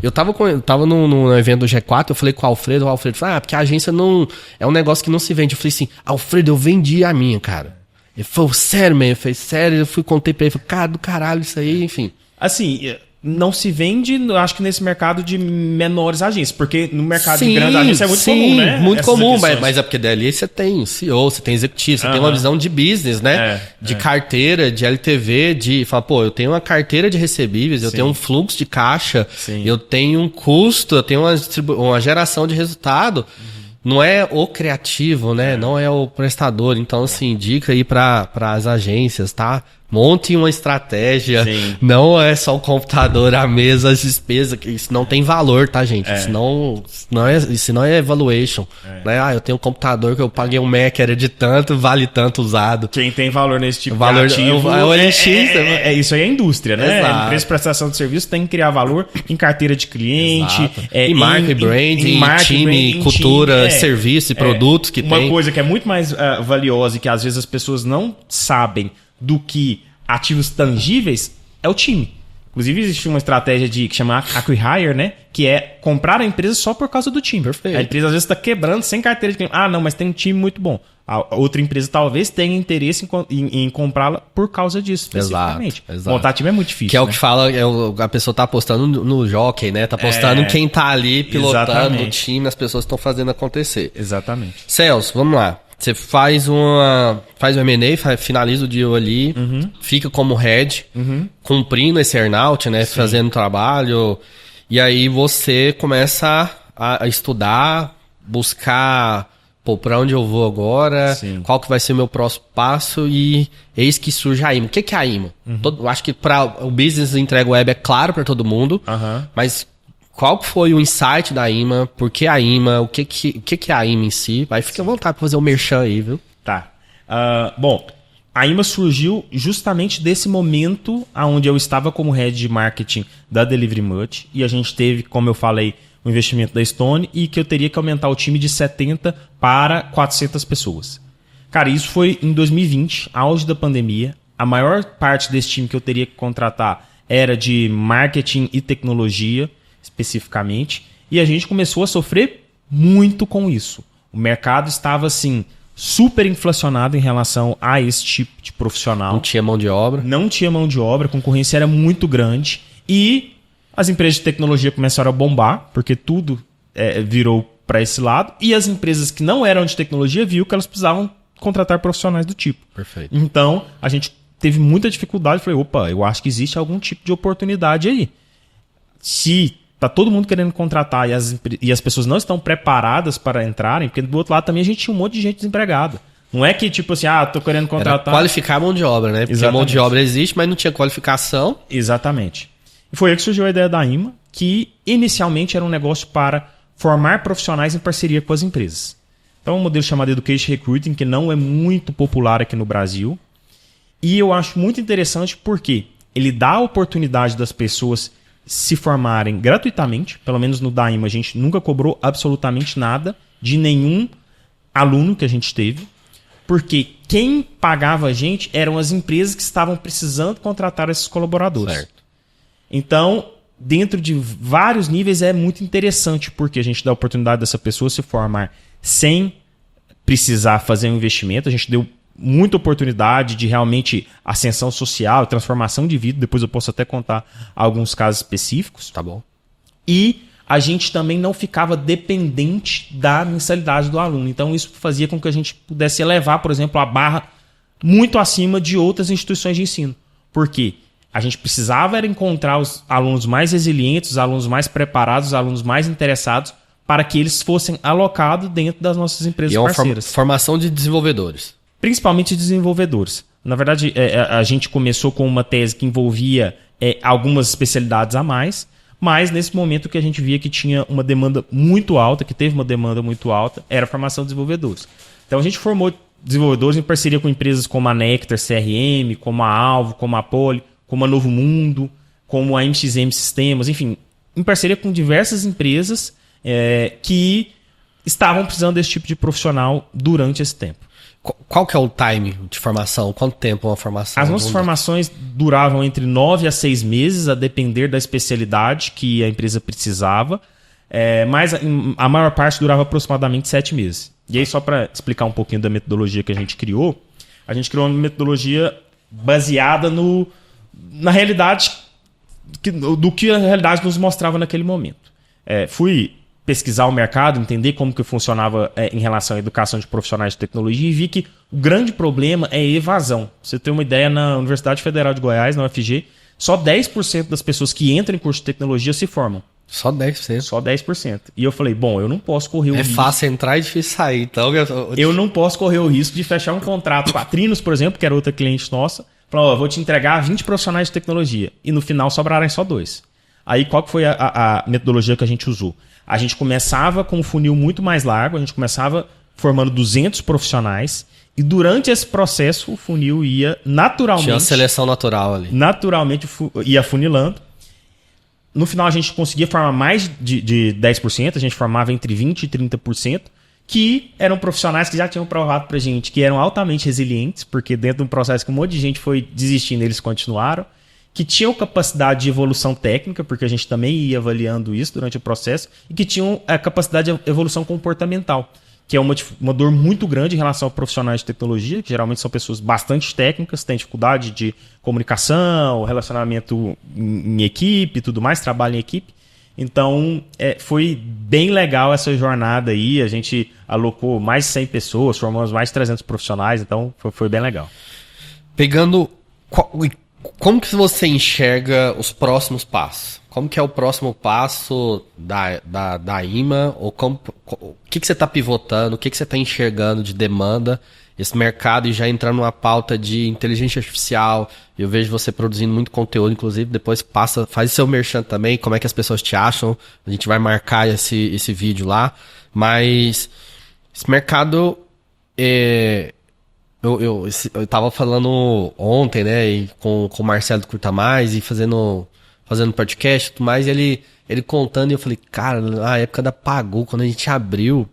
Eu tava no evento do G4, eu falei com o Alfredo falou, porque a agência não... É um negócio que não se vende. Eu falei assim, Alfredo, eu vendi a minha, cara. Ele falou, sério, man? Eu falei, sério, eu contei pra ele, falei, cara, do caralho isso aí, enfim. Assim... Não se vende, acho que nesse mercado de menores agências, porque no mercado de grandes agências é muito comum, né? Muito comum, mas é porque dali você tem CEO, você tem executivo, você tem uma visão de business, né? De carteira, de LTV, fala, eu tenho uma carteira de recebíveis, eu tenho um fluxo de caixa, eu tenho um custo, eu tenho uma geração de resultado. Não é o criativo, né? Não é o prestador. Então, assim, dica aí para as agências, tá? Monte uma estratégia. Não é só o computador, a mesa, as despesas. Isso não tem valor, tá, gente? Isso não é evaluation. Né? Eu tenho um computador que eu paguei um Mac, era de tanto, vale tanto usado. Quem tem valor nesse tipo de ativo é o LX. Isso aí é a indústria, né? Exato. A empresa de prestação de serviço tem que criar valor em carteira de cliente. Em marca, branding, time, cultura, serviço e produtos que tem. Uma coisa que é muito mais valiosa e que às vezes as pessoas não sabem do que ativos tangíveis é o time. Inclusive, existe uma estratégia que chama Acquihire, né? Que é comprar a empresa só por causa do time. Perfeito. A empresa às vezes está quebrando sem carteira de cliente. Não, mas tem um time muito bom. A outra empresa talvez tenha interesse em comprá-la por causa disso, especificamente. Exato. Montar time é muito difícil. Que é o que fala, a pessoa tá apostando no jockey, né? Tá apostando quem tá ali pilotando o time, as pessoas estão fazendo acontecer. Exatamente. Celso, vamos lá. Você faz o M&A, finaliza o deal ali, fica como head, cumprindo esse earnout, né? Fazendo trabalho. E aí você começa a estudar, buscar, pra onde eu vou agora, qual que vai ser o meu próximo passo, e eis que surge a IMA. O que é a IMA? Eu acho que para o business entrega web é claro para todo mundo, mas... Qual foi o insight da IMA? Por que a IMA? O que é a IMA em si? Vai ficar à vontade para fazer um merchan aí, viu? Tá. Bom, a IMA surgiu justamente desse momento onde eu estava como head de marketing da Delivery Much, e a gente teve, como eu falei, o investimento da Stone, e que eu teria que aumentar o time de 70 para 400 pessoas. Cara, isso foi em 2020, auge da pandemia. A maior parte desse time que eu teria que contratar era de marketing e tecnologia, especificamente, e a gente começou a sofrer muito com isso. O mercado estava, assim, super inflacionado em relação a esse tipo de profissional. Não tinha mão de obra. Não tinha mão de obra, a concorrência era muito grande, e as empresas de tecnologia começaram a bombar, porque tudo virou para esse lado, e as empresas que não eram de tecnologia viu que elas precisavam contratar profissionais do tipo. Perfeito. Então, a gente teve muita dificuldade, falei, eu acho que existe algum tipo de oportunidade aí. Se tá todo mundo querendo contratar e as pessoas não estão preparadas para entrarem, porque do outro lado também a gente tinha um monte de gente desempregada. Não é que tipo assim, tô querendo contratar... Era qualificar a mão de obra, né? Porque a mão de obra existe, mas não tinha qualificação. Exatamente. E foi aí que surgiu a ideia da IMA, que inicialmente era um negócio para formar profissionais em parceria com as empresas. Então, um modelo chamado Education Recruiting, que não é muito popular aqui no Brasil. E eu acho muito interessante porque ele dá a oportunidade das pessoas se formarem gratuitamente. Pelo menos no Daima a gente nunca cobrou absolutamente nada de nenhum aluno que a gente teve, porque quem pagava a gente eram as empresas que estavam precisando contratar esses colaboradores. Certo. Então, dentro de vários níveis é muito interessante, porque a gente dá a oportunidade dessa pessoa se formar sem precisar fazer um investimento. A gente deu muita oportunidade de realmente ascensão social, transformação de vida. Depois eu posso até contar alguns casos específicos. Tá bom. E a gente também não ficava dependente da mensalidade do aluno. Então isso fazia com que a gente pudesse elevar, por exemplo, a barra muito acima de outras instituições de ensino. Por quê? A gente precisava era encontrar os alunos mais resilientes, os alunos mais preparados, os alunos mais interessados, para que eles fossem alocados dentro das nossas empresas parceiras. Formação de desenvolvedores. Principalmente desenvolvedores. Na verdade, a gente começou com uma tese que envolvia algumas especialidades a mais, mas nesse momento que a gente via que tinha uma demanda muito alta, que teve uma demanda muito alta, era a formação de desenvolvedores. Então a gente formou desenvolvedores em parceria com empresas como a Nectar CRM, como a Alvo, como a Poli, como a Novo Mundo, como a MXM Sistemas, enfim, em parceria com diversas empresas que estavam precisando desse tipo de profissional durante esse tempo. Qual que é o time de formação? Quanto tempo é uma formação? As nossas formações duravam entre 9 a 6 meses, a depender da especialidade que a empresa precisava, mas a maior parte durava aproximadamente 7 meses. E aí, só para explicar um pouquinho da metodologia que a gente criou uma metodologia baseada na realidade, do que a realidade nos mostrava naquele momento. Fui pesquisar o mercado, entender como que funcionava em relação à educação de profissionais de tecnologia e vi que o grande problema é a evasão. Você tem uma ideia, na Universidade Federal de Goiás, na UFG, só 10% das pessoas que entram em curso de tecnologia se formam. Só 10%? Só 10%. E eu falei, bom, eu não posso correr o risco... É fácil entrar e difícil sair. Então eu não posso correr o risco de fechar um contrato com a Trinos, por exemplo, que era outra cliente nossa, falar, vou te entregar 20 profissionais de tecnologia. E no final sobrarem só 2. Aí qual que foi a metodologia que a gente usou? A gente começava com um funil muito mais largo, a gente começava formando 200 profissionais e durante esse processo o funil ia naturalmente... Tinha uma seleção natural ali. Naturalmente ia funilando. No final a gente conseguia formar mais de 10%, a gente formava entre 20% e 30%, que eram profissionais que já tinham provado pra gente que eram altamente resilientes, porque dentro de um processo que um monte de gente foi desistindo, eles continuaram, que tinham capacidade de evolução técnica, porque a gente também ia avaliando isso durante o processo, e que tinham a capacidade de evolução comportamental, que é uma dor muito grande em relação a profissionais de tecnologia, que geralmente são pessoas bastante técnicas, têm dificuldade de comunicação, relacionamento em equipe e tudo mais, trabalho em equipe. Então, foi bem legal essa jornada aí, a gente alocou mais de 100 pessoas, formamos mais de 300 profissionais, então foi bem legal. Pegando... Como que você enxerga os próximos passos? Como que é o próximo passo da IMA? Ou o que você está pivotando? O que você está enxergando de demanda? Esse mercado e já entrando numa pauta de inteligência artificial. Eu vejo você produzindo muito conteúdo, inclusive depois faz seu merchan também, como é que as pessoas te acham. A gente vai marcar esse vídeo lá. Mas esse mercado... Eu tava falando ontem, né, e com o Marcelo do Curta Mais e fazendo podcast e tudo mais, e ele contando, e eu falei, cara, na época da Pagu, quando a gente abriu,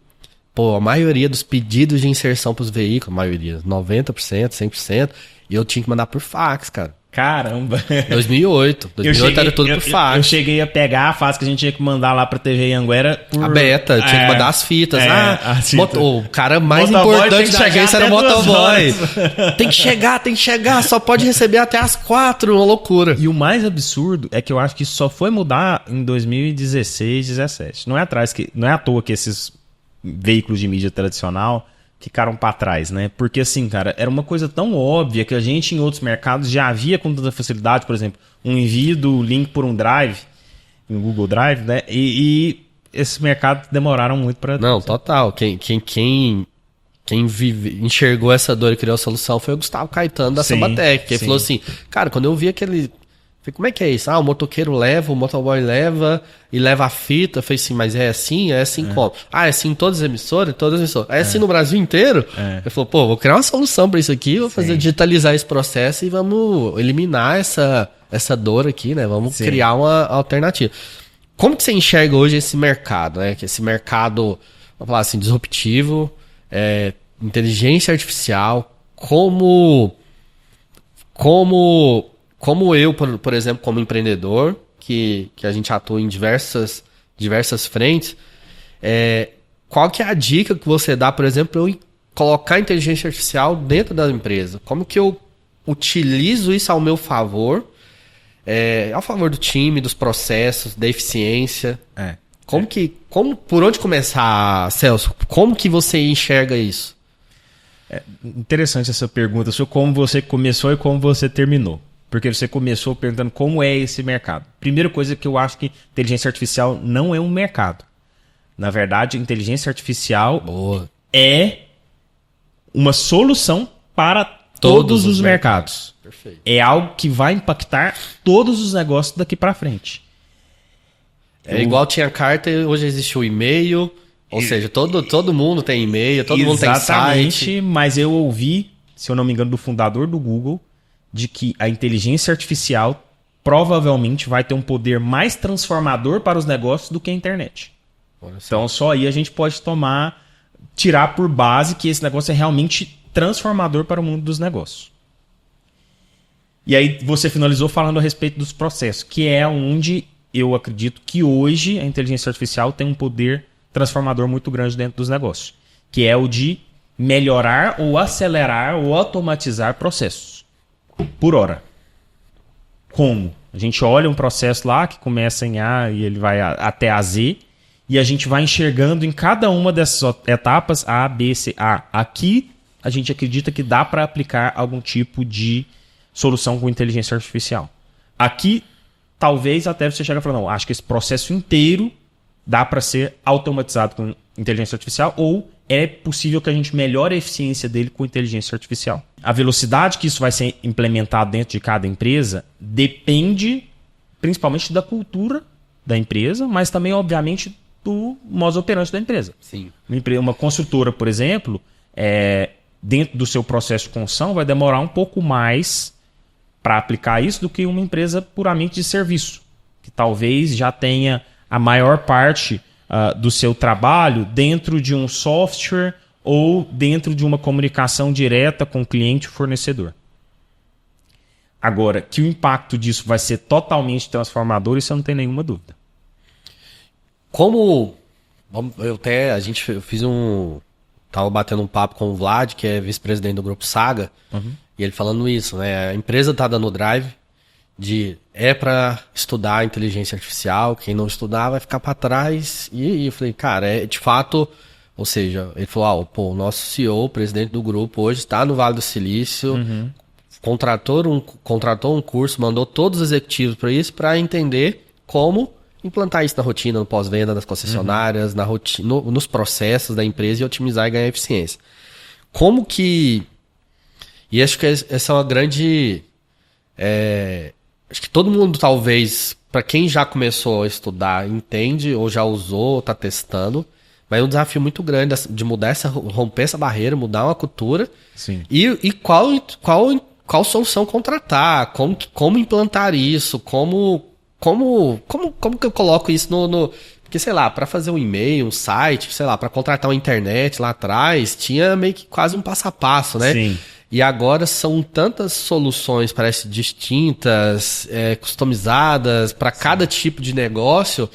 a maioria dos pedidos de inserção pros veículos, a maioria, 90%, 100%, e eu tinha que mandar por fax, cara. Caramba! 2008 era tudo por fax. Eu cheguei a pegar a fax que a gente tinha que mandar lá pra TV Anguera por... A beta, tinha que mandar as fitas. O cara mais motoboy importante da agência era o motoboy. Tem que chegar, só pode receber até as 4, uma loucura. E o mais absurdo é que eu acho que isso só foi mudar em 2016, 2017. Não é à toa que esses veículos de mídia tradicional ficaram para trás, né? Porque assim, cara, era uma coisa tão óbvia que a gente em outros mercados já havia com tanta facilidade, por exemplo, um envio do link por um drive, em Google Drive, né? E esses mercados demoraram muito para... Não, total. Quem enxergou essa dor e criou a solução foi o Gustavo Caetano da Sambatec, que ele falou assim, cara, quando eu vi aquele... Falei, como é que é isso? O motoqueiro leva, o motoboy leva e leva a fita. Eu falei assim, mas é assim como? É assim em todas as emissoras? É assim no Brasil inteiro? Ele falou, vou criar uma solução para isso aqui, vou digitalizar esse processo e vamos eliminar essa dor aqui, né? Vamos Sim. criar uma alternativa. Como que você enxerga hoje esse mercado, né? Que esse mercado, vamos falar assim, disruptivo, inteligência artificial, como eu, por exemplo, como empreendedor, que a gente atua em diversas frentes, qual que é a dica que você dá, por exemplo, para eu colocar a inteligência artificial dentro da empresa? Como que eu utilizo isso ao meu favor, ao favor do time, dos processos, da eficiência? Por onde começar, Celso? Como que você enxerga isso? Interessante essa pergunta sobre como você começou e como você terminou. Porque você começou perguntando como é esse mercado. Primeira coisa que eu acho que inteligência artificial não é um mercado. Na verdade, inteligência artificial é uma solução para todos os mercados. Perfeito. É algo que vai impactar todos os negócios daqui para frente. Igual tinha carta, hoje existe o e-mail, ou seja, todo mundo tem e-mail, todo mundo tem site. Exatamente, mas eu ouvi, se eu não me engano, do fundador do Google, de que a inteligência artificial provavelmente vai ter um poder mais transformador para os negócios do que a internet. Então só aí a gente pode tirar por base que esse negócio é realmente transformador para o mundo dos negócios. E aí você finalizou falando a respeito dos processos, que é onde eu acredito que hoje a inteligência artificial tem um poder transformador muito grande dentro dos negócios, que é o de melhorar ou acelerar ou automatizar processos por hora. Como? A gente olha um processo lá que começa em A e ele vai até a Z, e a gente vai enxergando em cada uma dessas etapas A, B, C, A. Aqui a gente acredita que dá para aplicar algum tipo de solução com inteligência artificial. Aqui, talvez até você chegue a falar, não, acho que esse processo inteiro dá para ser automatizado com inteligência artificial, ou é possível que a gente melhore a eficiência dele com inteligência artificial. A velocidade que isso vai ser implementado dentro de cada empresa depende principalmente da cultura da empresa, mas também, obviamente, do modus operandi da empresa. Sim. Uma construtora, por exemplo, dentro do seu processo de construção, vai demorar um pouco mais para aplicar isso do que uma empresa puramente de serviço, que talvez já tenha a maior parte do seu trabalho dentro de um software ou dentro de uma comunicação direta com o cliente e fornecedor. Agora, que o impacto disso vai ser totalmente transformador, isso eu não tenho nenhuma dúvida. Tava batendo um papo com o Vlad, que é vice-presidente do Grupo Saga, e ele falando isso, né? A empresa tá dando drive para estudar inteligência artificial, quem não estudar vai ficar para trás. E eu falei, cara, de fato, ou seja, ele falou, o nosso CEO, presidente do grupo, hoje está no Vale do Silício, contratou um curso, mandou todos os executivos para isso, para entender como implantar isso na rotina, no pós-venda das concessionárias, nos processos da empresa e otimizar e ganhar eficiência. Como que... E acho que essa é uma grande... Acho que todo mundo, talvez, para quem já começou a estudar, entende, ou já usou, ou está testando, mas é um desafio muito grande de romper essa barreira, mudar uma cultura. Sim. E qual solução contratar, como implantar isso, como que eu coloco isso porque, sei lá, para fazer um e-mail, um site, sei lá, para contratar uma internet lá atrás, tinha meio que quase um passo a passo, né? Sim. E agora são tantas soluções, parece, distintas, customizadas para cada tipo de negócio,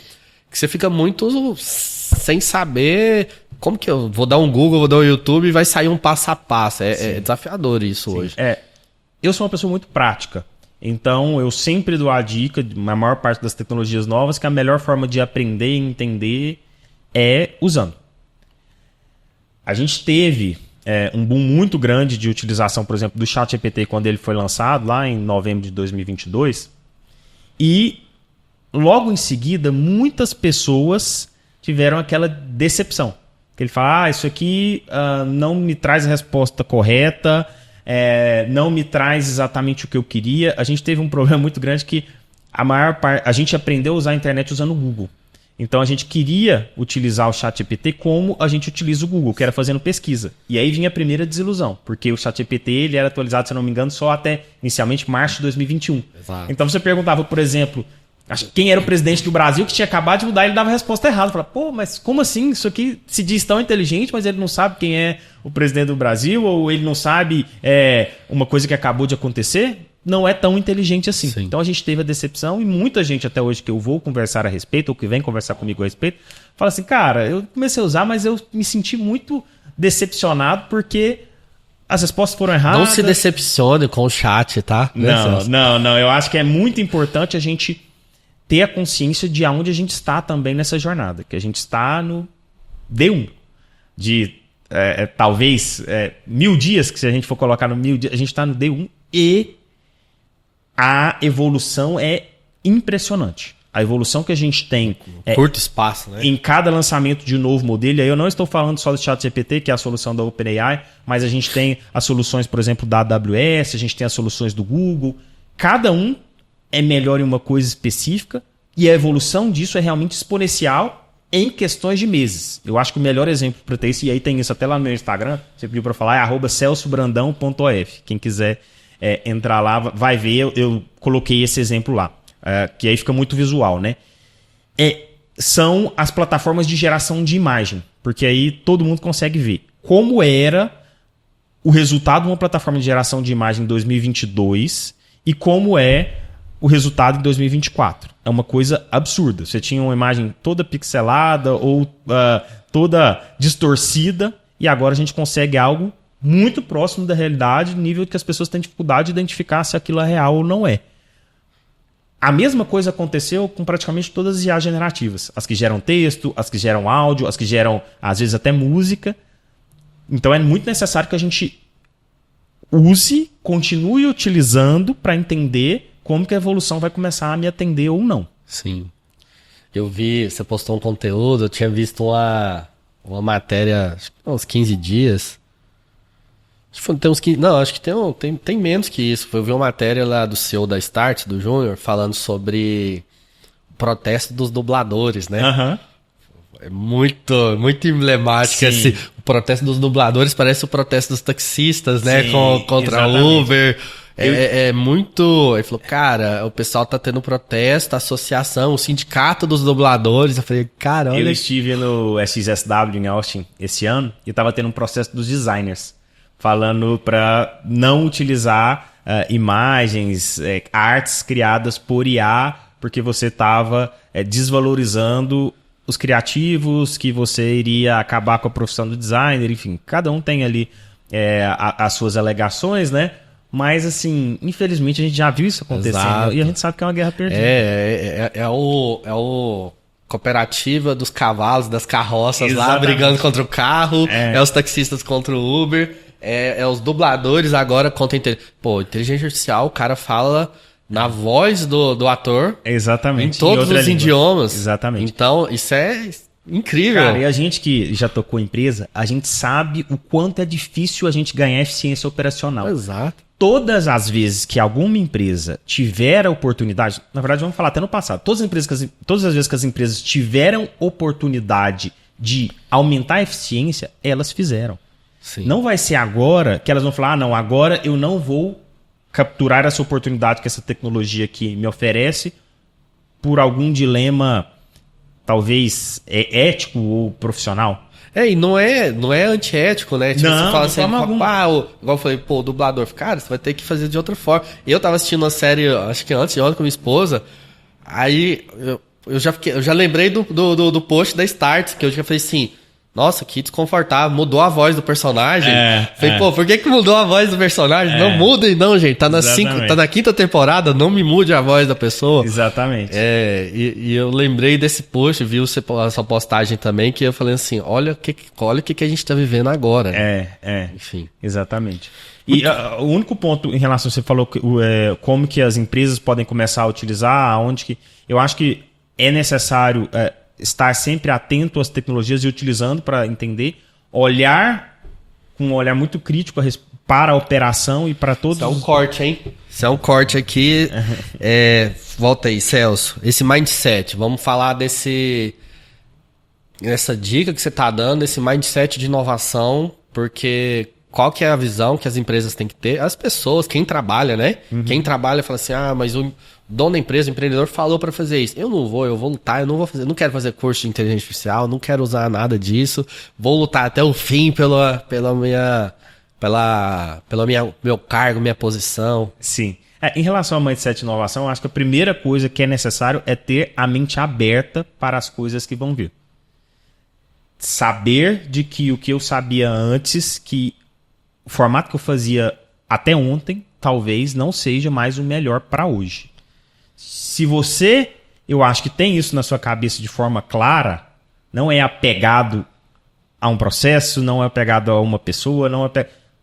que você fica muito sem saber como que eu vou dar um Google, vou dar um YouTube e vai sair um passo a passo. É desafiador isso hoje. Eu sou uma pessoa muito prática. Então, eu sempre dou a dica, na maior parte das tecnologias novas, que a melhor forma de aprender e entender é usando. A gente teve um boom muito grande de utilização, por exemplo, do ChatGPT quando ele foi lançado, lá em novembro de 2022. E, logo em seguida, muitas pessoas tiveram aquela decepção. Que ele fala, isso aqui não me traz a resposta correta, não me traz exatamente o que eu queria. A gente teve um problema muito grande que a gente aprendeu a usar a internet usando o Google. Então a gente queria utilizar o ChatGPT como a gente utiliza o Google, que era fazendo pesquisa. E aí vinha a primeira desilusão, porque o ChatGPT ele era atualizado, se eu não me engano, só até inicialmente março de 2021. Exato. Então você perguntava, por exemplo, quem era o presidente do Brasil, que tinha acabado de mudar, ele dava a resposta errada. Falava, pô, mas como assim? Isso aqui se diz tão inteligente, mas ele não sabe quem é o presidente do Brasil, ou ele não sabe uma coisa que acabou de acontecer? Não é tão inteligente assim. Sim. Então a gente teve a decepção e muita gente até hoje que eu vou conversar a respeito, ou que vem conversar comigo a respeito, fala assim, cara, eu comecei a usar, mas eu me senti muito decepcionado porque as respostas foram erradas. Não se decepcione com o chat, tá? Não. Eu acho que é muito importante a gente ter a consciência de aonde a gente está também nessa jornada, que a gente está no D1, de talvez 1000 dias, que se a gente for colocar no 1000 dias, a gente está no D1 e a evolução é impressionante. A evolução que a gente tem curto espaço, né? Em cada lançamento de um novo modelo, e aí eu não estou falando só do ChatGPT, que é a solução da OpenAI, mas a gente tem as soluções, por exemplo, da AWS, a gente tem as soluções do Google. Cada um é melhor em uma coisa específica e a evolução disso é realmente exponencial em questões de meses. Eu acho que o melhor exemplo para ter isso, e aí tem isso até lá no meu Instagram, você pediu para falar, é @celsobrandão.of. Quem quiser entrar lá, vai ver, eu coloquei esse exemplo lá, que aí fica muito visual, né? São as plataformas de geração de imagem, porque aí todo mundo consegue ver como era o resultado de uma plataforma de geração de imagem em 2022 e como é o resultado em 2024. É uma coisa absurda. Você tinha uma imagem toda pixelada ou toda distorcida e agora a gente consegue algo muito próximo da realidade, nível que as pessoas têm dificuldade de identificar se aquilo é real ou não é. A mesma coisa aconteceu com praticamente todas as IA generativas. As que geram texto, as que geram áudio, as que geram, às vezes, até música. Então é muito necessário que a gente use, continue utilizando para entender como que a evolução vai começar a me atender ou não. Sim. Eu vi, você postou um conteúdo, eu tinha visto uma matéria, acho que uns 15 dias. Acho que tem uns 15, não, acho que tem menos que isso. Eu vi uma matéria lá do CEO da Start, do Júnior, falando sobre o protesto dos dubladores, né? Uhum. É muito emblemático assim. O protesto dos dubladores parece o protesto dos taxistas, né? Sim, Contra a Uber. É muito... Ele falou, cara, o pessoal tá tendo protesto, a associação, o sindicato dos dubladores. Eu falei, caramba. Eu estive no SXSW em Austin esse ano e tava tendo um processo dos designers, falando para não utilizar imagens, artes criadas por IA, porque você estava desvalorizando os criativos, que você iria acabar com a profissão do designer, enfim. Cada um tem ali as suas alegações, né? Mas, assim, infelizmente a gente já viu isso acontecendo. Exato. E a gente sabe que é uma guerra perdida. É o cooperativa dos cavalos, das carroças. Exatamente. Lá brigando contra o carro, é os taxistas contra o Uber, é os dubladores agora contra inteligência artificial, o cara fala na voz do ator. Exatamente. Em todos os idiomas. Exatamente. Então, isso é incrível. Cara, e a gente que já tocou empresa, a gente sabe o quanto é difícil a gente ganhar eficiência operacional. Exato. Todas as vezes que alguma empresa tiver a oportunidade, na verdade vamos falar até no passado, todas as vezes que as empresas tiveram oportunidade de aumentar a eficiência, elas fizeram. Sim. Não vai ser agora que elas vão falar, não, agora eu não vou capturar essa oportunidade que essa tecnologia aqui me oferece por algum dilema, talvez ético ou profissional. E não é antiético, né? Tipo, não, você fala assim, igual eu falei, o dublador, cara, você vai ter que fazer de outra forma. Eu tava assistindo uma série, acho que antes de ontem com minha esposa, aí eu já lembrei do post da Start, que eu já falei assim, nossa, que desconfortável, mudou a voz do personagem. Falei, por que mudou a voz do personagem? Não mudem não, gente, tá na 5ª temporada, não me mude a voz da pessoa. Exatamente. E eu lembrei desse post, vi essa postagem também, que eu falei assim, olha o que a gente tá vivendo agora. Enfim. Exatamente. E o único ponto em relação, você falou como que as empresas podem começar a utilizar, aonde que... Eu acho que é necessário... estar sempre atento às tecnologias e utilizando para entender, olhar com um olhar muito crítico para a operação e para todos. Isso é um corte, hein? Isso é um corte aqui. Volta aí, Celso. Esse mindset, vamos falar Essa dica que você tá dando, esse mindset de inovação, porque qual que é a visão que as empresas têm que ter? As pessoas, quem trabalha, né? Quem trabalha fala assim, mas o dono da empresa, o empreendedor falou para fazer isso. Eu vou lutar, eu não vou fazer, não quero fazer curso de inteligência artificial, não quero usar nada disso, vou lutar até o fim pelo meu cargo, minha posição. Sim. Em relação ao mindset de inovação, eu acho que a primeira coisa que é necessário é ter a mente aberta para as coisas que vão vir. Saber de que o que eu sabia antes, que o formato que eu fazia até ontem, talvez não seja mais o melhor para hoje. Se você, eu acho que tem isso na sua cabeça de forma clara, não é apegado a um processo, não é apegado a uma pessoa,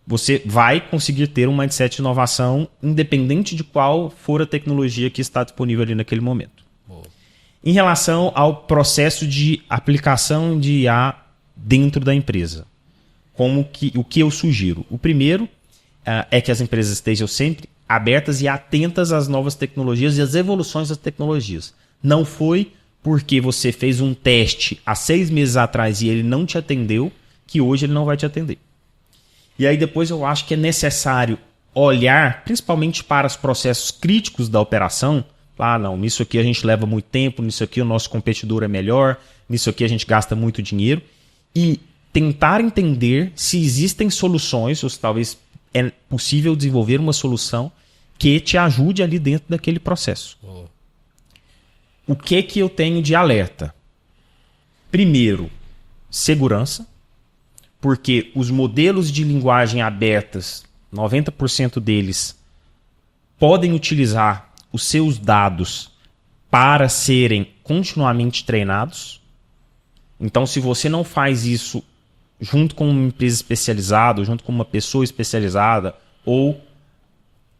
você vai conseguir ter um mindset de inovação independente de qual for a tecnologia que está disponível ali naquele momento. Boa. Em relação ao processo de aplicação de IA dentro da empresa, o que eu sugiro? O primeiro é que as empresas estejam sempre abertas e atentas às novas tecnologias e às evoluções das tecnologias. Não foi porque você fez um teste há 6 meses atrás e ele não te atendeu que hoje ele não vai te atender. E aí depois eu acho que é necessário olhar principalmente para os processos críticos da operação. Não, nisso aqui a gente leva muito tempo, nisso aqui o nosso competidor é melhor, nisso aqui a gente gasta muito dinheiro. E tentar entender se existem soluções, ou se talvez é possível desenvolver uma solução que te ajude ali dentro daquele processo. O que eu tenho de alerta? Primeiro, segurança. Porque os modelos de linguagem abertas, 90% deles, podem utilizar os seus dados para serem continuamente treinados. Então, se você não faz isso junto com uma empresa especializada, junto com uma pessoa especializada, ou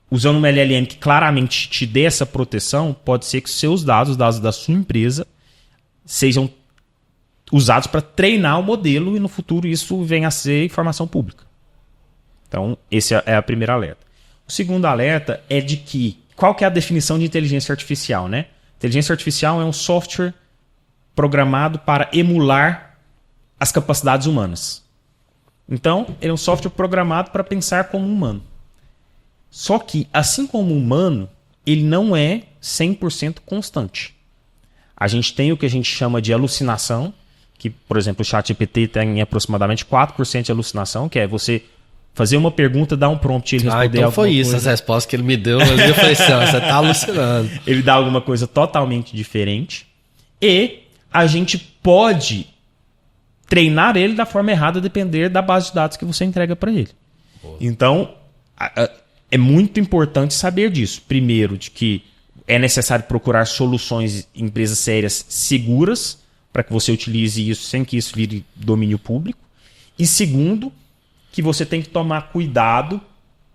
usando uma LLM que claramente te dê essa proteção, pode ser que seus dados, os dados da sua empresa, sejam usados para treinar o modelo e no futuro isso venha a ser informação pública. Então, esse é a primeira alerta. O segundo alerta é de que, qual que é a definição de inteligência artificial, né? Inteligência artificial é um software programado para emular as capacidades humanas. Então, ele é um software programado para pensar como um humano. Só que, assim como o humano, ele não é 100% constante. A gente tem o que a gente chama de alucinação, que, por exemplo, o ChatGPT tem aproximadamente 4% de alucinação, que é você fazer uma pergunta, dar um prompt e ele responder então foi isso, as respostas que ele me deu, mas eu falei assim, você tá alucinando. Ele dá alguma coisa totalmente diferente e a gente pode treinar ele da forma errada, a depender da base de dados que você entrega para ele. Boa. Então, é muito importante saber disso. Primeiro, de que é necessário procurar soluções em empresas sérias seguras para que você utilize isso sem que isso vire domínio público. E segundo, que você tem que tomar cuidado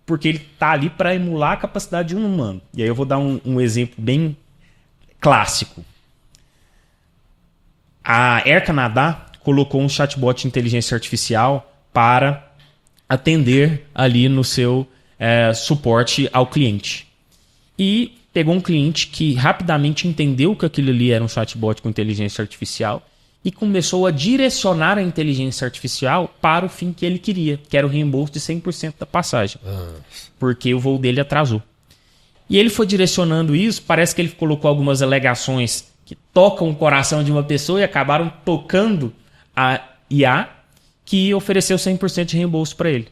porque ele está ali para emular a capacidade de um humano. E aí eu vou dar um exemplo bem clássico. A Air Canada colocou um chatbot de inteligência artificial para atender ali no seu suporte ao cliente. E pegou um cliente que rapidamente entendeu que aquilo ali era um chatbot com inteligência artificial e começou a direcionar a inteligência artificial para o fim que ele queria, que era o reembolso de 100% da passagem, porque o voo dele atrasou. E ele foi direcionando isso, parece que ele colocou algumas alegações que tocam o coração de uma pessoa e acabaram tocando a IA, que ofereceu 100% de reembolso para ele.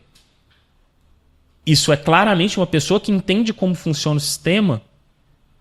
Isso é claramente uma pessoa que entende como funciona o sistema,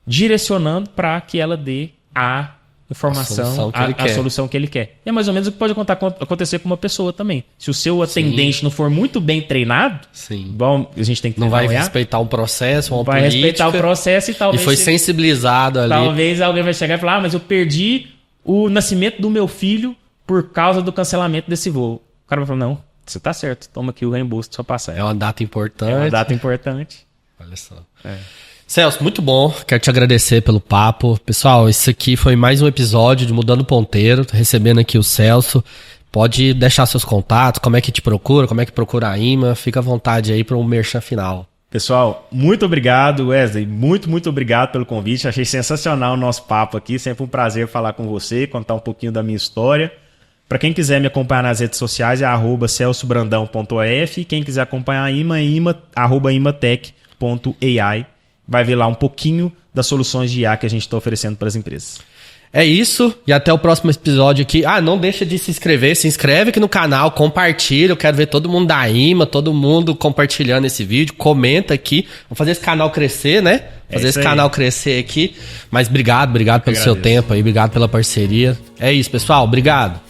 direcionando para que ela dê a informação, a solução que ele quer. E é mais ou menos o que pode acontecer com uma pessoa também. Se o seu atendente não for muito bem treinado, bom, a gente tem que não vai respeitar um processo, uma política. Vai respeitar o processo e talvez... E foi sensibilizado ali. Talvez alguém vai chegar e falar, mas eu perdi o nascimento do meu filho por causa do cancelamento desse voo. O cara vai falar, não, você tá certo, toma aqui o reembolso da sua passagem. É uma data importante. É uma data importante. Olha só. Celso, muito bom. Quero te agradecer pelo papo. Pessoal, esse aqui foi mais um episódio de Mudando Ponteiro. Tô recebendo aqui o Celso. Pode deixar seus contatos, como é que te procura, como é que procura a IMA. Fica à vontade aí para um merchan final. Pessoal, muito obrigado, Wesley. Muito obrigado pelo convite. Achei sensacional o nosso papo aqui. Sempre um prazer falar com você, contar um pouquinho da minha história. Para quem quiser me acompanhar nas redes sociais é @celsobrandão.of. E quem quiser acompanhar a IMA, @imatech.ai. Vai ver lá um pouquinho das soluções de IA que a gente está oferecendo para as empresas. É isso, e até o próximo episódio aqui. Não deixa de se inscreve aqui no canal, compartilha, eu quero ver todo mundo da IMA, todo mundo compartilhando esse vídeo, comenta aqui, vamos fazer esse canal crescer, né? Fazer esse canal crescer aqui, mas obrigado pelo seu tempo aí, obrigado pela parceria. É isso, pessoal, obrigado.